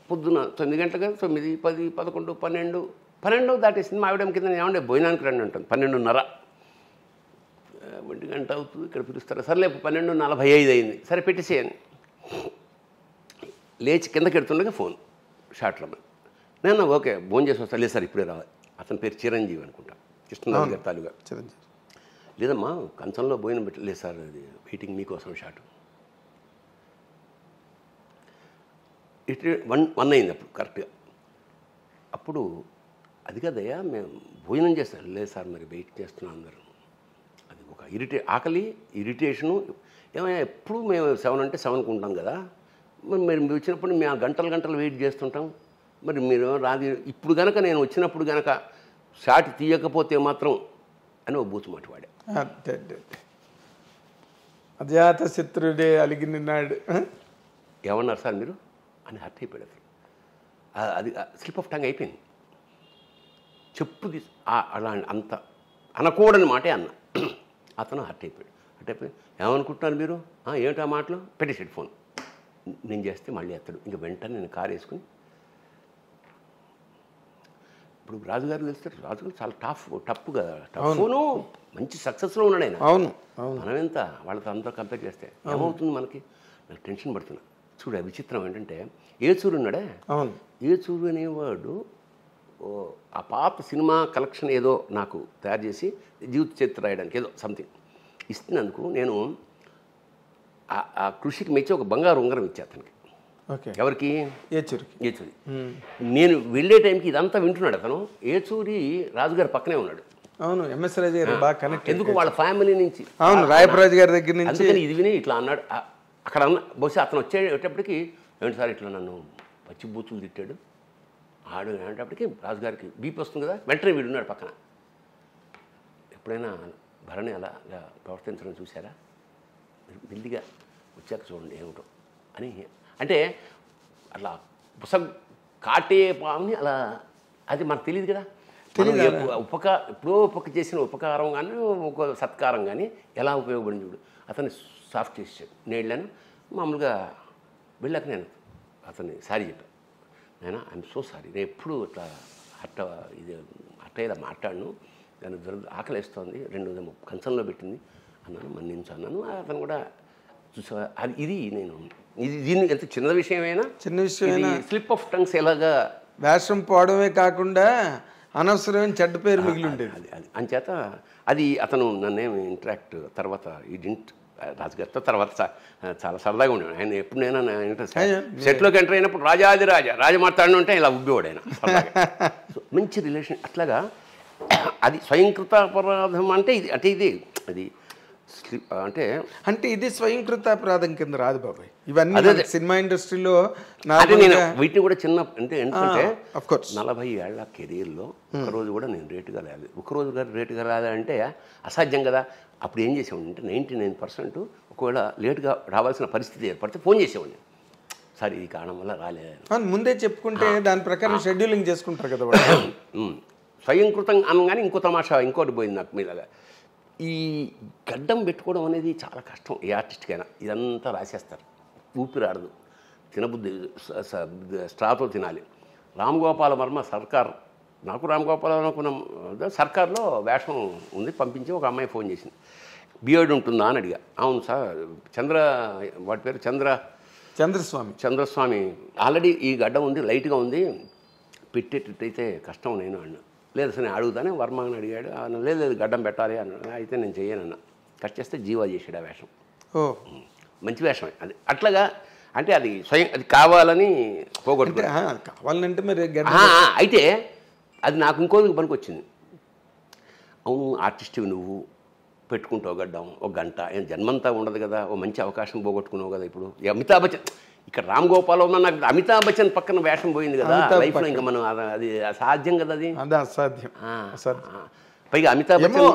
[SPEAKER 2] పొద్దున 9 గంటలు కదా 9, 10, 11, 12 దాటి సినిమా ఆవిడ కింద నేను ఏమంటే భోజనానికి రండి అంటాను. 12:30 1 గంట అవుతుంది ఇక్కడ పిలుస్తారు. సర్లే 12:45 అయింది. సరే పెట్టేసేయని లేచి కిందకి ఎడుతుండగా ఫోన్ షార్ట్ రమ్మని. నేను ఓకే భోజనం చేసి వస్తా. లేదు సార్ ఇప్పుడే రావాలి. అతని పేరు చిరంజీవి అనుకుంటా, కృష్ణరాజు గారు తాలూగా.
[SPEAKER 1] చిరంజీవి
[SPEAKER 2] లేదమ్మా కంచంలో భోజనం పెట్టలేదు సార్, అది వెయిటింగ్ మీకోసం షాట్. ఇటు 1 అయింది అప్పుడు కరెక్ట్గా. అప్పుడు అది కదయ్యా మేము భోజనం చేస్తాం. లేదు సార్ మరి వెయిట్ చేస్తున్నాం అందరూ. అది ఒక ఆకలి ఇరిటేషను. ఏమయ్యా ఎప్పుడు మేము 7 అంటే 7కు ఉంటాం కదా, మరి మీరు వచ్చినప్పుడు మేము గంటలు వెయిట్ చేస్తుంటాం. మరి మీరు రాది ఇప్పుడు కనుక నేను వచ్చినప్పుడు కనుక షాట్ తీయకపోతే మాత్రం అని ఒక బూతు మాట వాడా.
[SPEAKER 1] అజాత శత్రుడే అలిగి నిన్నాడు.
[SPEAKER 2] ఏమన్నారు సార్ మీరు అని హర్ట్ అయిపోయాడు అసలు. అది స్లిప్ ఆఫ్ టంగ్ అయిపోయింది. చెప్పు అలా అంత అనకూడని మాటే అన్న. అతను హర్ట్ అయిపోయాడు. హర్ట్ అయిపోయి ఏమనుకుంటున్నారు మీరు, ఏమిటా మాటలు పెట్టేసాడు ఫోన్. నేను చేస్తే మళ్ళీ ఎత్తాడు. ఇంకా వెంటనే నేను కారు వేసుకుని ఇప్పుడు రాజుగారు తెలిస్తే రాజుగారు చాలా టఫ్ కదా. టఫ్ను మంచి సక్సెస్లో ఉన్నాడు ఆయన.
[SPEAKER 1] అవును
[SPEAKER 2] మనం ఎంత వాళ్ళతో అంతా కంపేర్ చేస్తే ఏమవుతుంది మనకి. నాకు టెన్షన్ పడుతున్నా. చూడ విచిత్రం ఏంటంటే ఏచూరు ఉన్నాడే, ఏచూరు అనేవాడు ఆ పాత సినిమా కలెక్షన్ ఏదో నాకు తయారు చేసి జీవిత చరిత్ర రాయడానికి ఏదో సంథింగ్ ఇస్తున్నందుకు నేను ఆ కృషికి మెచ్చి ఒక బంగారు ఉంగరం ఇచ్చా అతనికి. ఎవరికి? ఏచూరి. నేను వెళ్ళే టైంకి ఇదంతా వింటున్నాడు అతను. ఏచూరి రాజుగారి పక్కనే ఉన్నాడు.
[SPEAKER 1] అవును, ఎంఎస్ రాజు గారు బాగా కనెక్ట్.
[SPEAKER 2] ఎందుకు వాళ్ళ ఫ్యామిలీ నుంచి.
[SPEAKER 1] అవును, రాయపరాజు గారి దగ్గర నుంచి.
[SPEAKER 2] అందుకని ఇది విని ఇట్లా అన్నాడు. అక్కడ అన్న బహుశా అతను వచ్చేటప్పటికి ఏంటి సార్ ఇట్లా నన్ను పచ్చి బూతులు తిట్టాడు ఆడు అనేటప్పటికి రాజుగారికి బీపీ వస్తుంది కదా. వెంటనే వీడున్నాడు పక్కన. ఎప్పుడైనా భరణి అలా ప్రవర్తించడం చూసారా? మెల్లిగా వచ్చాక చూడండి ఏమిటో అని. అంటే అలా కాటే పాముని అలా అది మనకు తెలియదు కదా. ఎప్పుడో చేసిన ఉపకారం కానీ ఒక సత్కారం కానీ ఎలా ఉపయోగపడింది చూడు. అతన్ని సాఫ్ట్ చేసాడు. నేను వెళ్ళాను మామూలుగా వెళ్ళాక నేను అతన్ని సారీ చెప్పాను. నేను ఐఎమ్ సో సారీ, నేను ఎప్పుడు ఇట్లా అట్ట ఇలా మాట్లాడను, దాని ఆకలిస్తోంది, 2 కంచంలో పెట్టింది అన్నాను, మన్నించు అన్నాను. అతను కూడా చూసా. అది దీన్ని ఎంత చిన్న విషయమైనా స్లిప్ ఆఫ్ టంగ్స్ ఎలాగా
[SPEAKER 1] వేషం పోవడమే కాకుండా అనవసరమైన చెడ్డ పేరు మిగిలి ఉండేది.
[SPEAKER 2] అది అంచేత అది అతను నన్నేమి ఇంటరాక్ట్ తర్వాత రాజుగారితో తర్వాత చాలా సరదాగా ఉండేవాడు ఆయన. ఎప్పుడు నేను సెట్లోకి ఎంటర్ అయినప్పుడు రాజ మాట్లాడిన ఉంటే ఇలా ఉబ్బేవాడు ఆయన. మంచి రిలేషన్. అట్లాగా అది స్వయంకృత అపరాధం అంటే ఇది అది
[SPEAKER 1] అంటే ఇది స్వయంకృత అపరాధం కింద రాదు బాబాయ్. ఇవన్నీ సినిమా ఇండస్ట్రీలో
[SPEAKER 2] నేను వీటిని కూడా చిన్న ఏంటంటే 40 ఏళ్ల కెరీర్లో ఒకరోజు కూడా నేను రేటుగా రాలేదు. ఒకరోజు రేటుగా రాదంటే అసాధ్యం కదా. అప్పుడు ఏం చేసేవాడిని అంటే 99% ఒకవేళ లేటుగా రావాల్సిన పరిస్థితి ఏర్పడితే ఫోన్ చేసేవాడిని, సార్ ఈ కారణం వల్ల రాలేదు
[SPEAKER 1] ముందే చెప్పుకుంటే దాని ప్రకారం షెడ్యూలింగ్ చేసుకుంటారు కదా.
[SPEAKER 2] స్వయంకృతం అనగానే ఇంకో తమాషా ఇంకోటి పోయింది నాకు మీదగా. ఈ గడ్డం పెట్టుకోవడం అనేది చాలా కష్టం ఏ ఆర్టిస్ట్కైనా. ఇదంతా రాసేస్తారు, ఊపిరాడదు, తినబుద్ధి స్ట్రాతో తినాలి. రామ్ గోపాల వర్మ సర్కార్, నాకు రామ్ గోపాల అనుకున్న సర్కార్లో వేషం ఉంది పంపించి ఒక అమ్మాయి ఫోన్ చేసింది, బియర్డ్ ఉంటుందా అని అడిగా. అవును సార్, వాటి పేరు చంద్రస్వామి ఆల్రెడీ ఈ గడ్డం ఉంది, లైట్గా ఉంది, పెట్టేటట్టయితే కష్టం నేను అన్నా. లేదు సార్ నేను అడుగుతానే వర్మని అడిగాడు. లేదు గడ్డం పెట్టాలి అన్నాడు. అయితే నేను చెయ్యనన్నా. కట్ చేస్తే జీవా చేసాడు ఆ వేషం. మంచి వేషమే అది. అట్లాగా అంటే అది స్వయం అది కావాలని పోగొట్టుకుంటే
[SPEAKER 1] కావాలంటే మరి
[SPEAKER 2] అయితే అది నాకు ఇంకో పనికి వచ్చింది. అవును ఆర్టిస్ట్వి నువ్వు పెట్టుకుంటావు గడ్డం ఒక గంట, ఏం జన్మంతా ఉండదు కదా, ఓ మంచి అవకాశం పోగొట్టుకున్నావు కదా. ఇప్పుడు ఈ అమితాబ్ బచ్చన్ ఇక్కడ రామ్ గోపాల్ ఉన్న నాకు అమితాబ్ బచ్చన్ పక్కన వేషం పోయింది కదా లైఫ్లో, ఇంకా మనం అది అసాధ్యం కదా, అది
[SPEAKER 1] అసాధ్యం.
[SPEAKER 2] పైగా అమితాబ్
[SPEAKER 1] బచ్చన్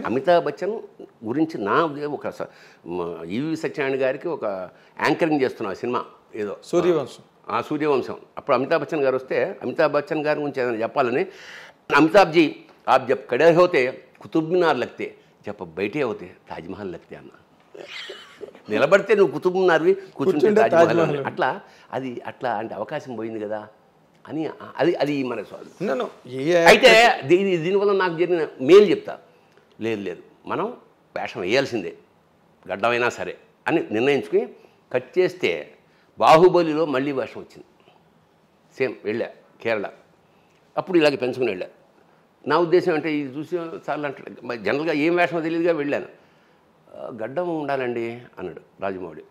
[SPEAKER 2] అమితాబ్ బచ్చన్ గురించి నా ఒక ఈవి సత్యనారాయణ గారికి ఒక యాంకరింగ్ చేస్తున్నాం సినిమా ఏదో సూర్యవంశం. అప్పుడు అమితాబ్ బచ్చన్ గారు వస్తే అమితాబ్ బచ్చన్ గారి గురించి ఏదైనా చెప్పాలని, అమితాబ్ జీ आप जब खड़े होते कुतुब मीनार लगते, जब बैठे होते ताजमहल लगते అన్న. నిలబడితే నువ్వు కుతుబ్ మినార్వి, కూర్చుంటే తాజ్మహల్. అట్లా అది అట్లా అంటే అవకాశం పోయింది కదా అని అది మన స్వామి. అయితే దీనివల్ల నాకు జరిగిన మేలు చెప్తా. లేదు మనం వేషం వేయాల్సిందే గడ్డమైనా సరే అని నిర్ణయించుకుని కట్ చేస్తే బాహుబలిలో మళ్ళీ వేషం వచ్చింది. సేమ్ వెళ్ళా కేరళ, అప్పుడు ఇలాగే పెంచుకుని వెళ్ళా. నా ఉద్దేశం అంటే ఇది చూసి చాలా అంటాడు, జనరల్గా ఏం వేషమో తెలియదుగా వెళ్ళాను. గడ్డం ఉండాలండి అన్నాడు రాజమౌళి.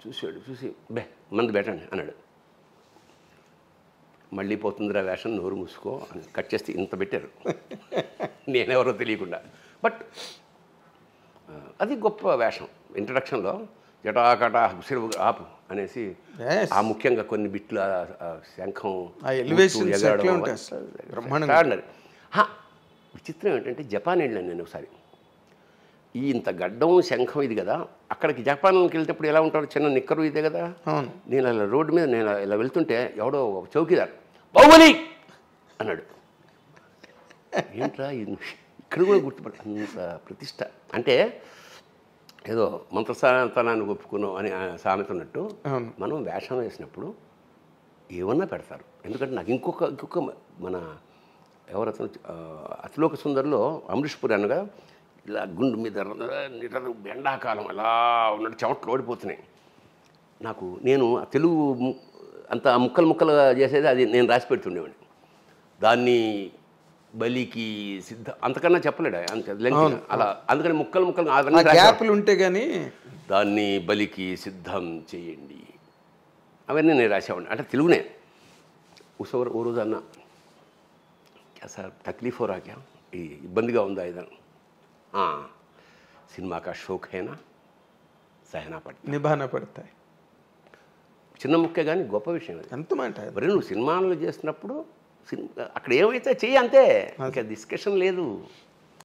[SPEAKER 2] చూసి బే మందు పెట్టండి అన్నాడు. మళ్ళీ పోతుందిరా వేషం, నోరు మూసుకో అని కట్ చేస్తే ఇంత పెట్టారు, నేనెవరో తెలియకుండా. బట్ అది గొప్ప వేషం. ఇంట్రడక్షన్లో జటాకటా సిరువు ఆపు అనేసి ఆ ముఖ్యంగా కొన్ని బిట్ల శంఖం విచిత్రం ఏంటంటే జపాన్ వెళ్ళాను నేను ఒకసారి. ఈ ఇంత గడ్డం శంఖం ఇది కదా, అక్కడికి జపాన్కి వెళ్తేప్పుడు ఎలా ఉంటాడు, చిన్న నిక్కరు ఇదే కదా. నేను అలా రోడ్డు మీద నేను ఇలా వెళ్తుంటే ఎవడో చౌకీదార్ బాహుబలి అన్నాడు. ఏంట్రా ఇక్కడ కూడా గుర్తుపడ, అంత ప్రతిష్ట. అంటే ఏదో మంత్రస్థానాన్ని ఒప్పుకున్నాం అని సామెత ఉన్నట్టు మనం వేషం వేసినప్పుడు ఏమన్నా పెడతారు. ఎందుకంటే నాకు ఇంకొక మన ఎవరతను అతిలోక సుందరిలో అమరీష్ పురి అనగా ఇలా గుండు మీద ఎండాకాలం అలా ఉన్నట్టు చెమట్లు ఓడిపోతున్నాయి. నేను తెలుగు అంత ముక్కలు చేసేది అది నేను రాసి పెడుతుండేవాడిని. దాన్ని బలికి సిద్ధ అంతకన్నా చెప్పలేడు అంత అలా, అందుకని ముక్కలు
[SPEAKER 1] గ్యాప్లు ఉంటే కానీ
[SPEAKER 2] దాన్ని బలికి సిద్ధం చేయండి అవన్నీ నేను రాసేవాడిని. అంటే తెలుగునే. ఓ రోజు అన్న సార్ తక్లీఫ్ హో రా క్యా, ఈ ఇబ్బందిగా ఉందా ఏదన్నా, సినిమా కా షోక్ హేనా సహనా పడతా
[SPEAKER 1] నిభానా పడతాయి.
[SPEAKER 2] చిన్న ముక్కే కానీ గొప్ప విషయం అది.
[SPEAKER 1] ఎంత మాట
[SPEAKER 2] మరి నువ్వు సినిమాలు చేస్తున్నప్పుడు అక్కడ ఏమైతే చెయ్యి అంతే, ఇంకా డిస్కషన్ లేదు.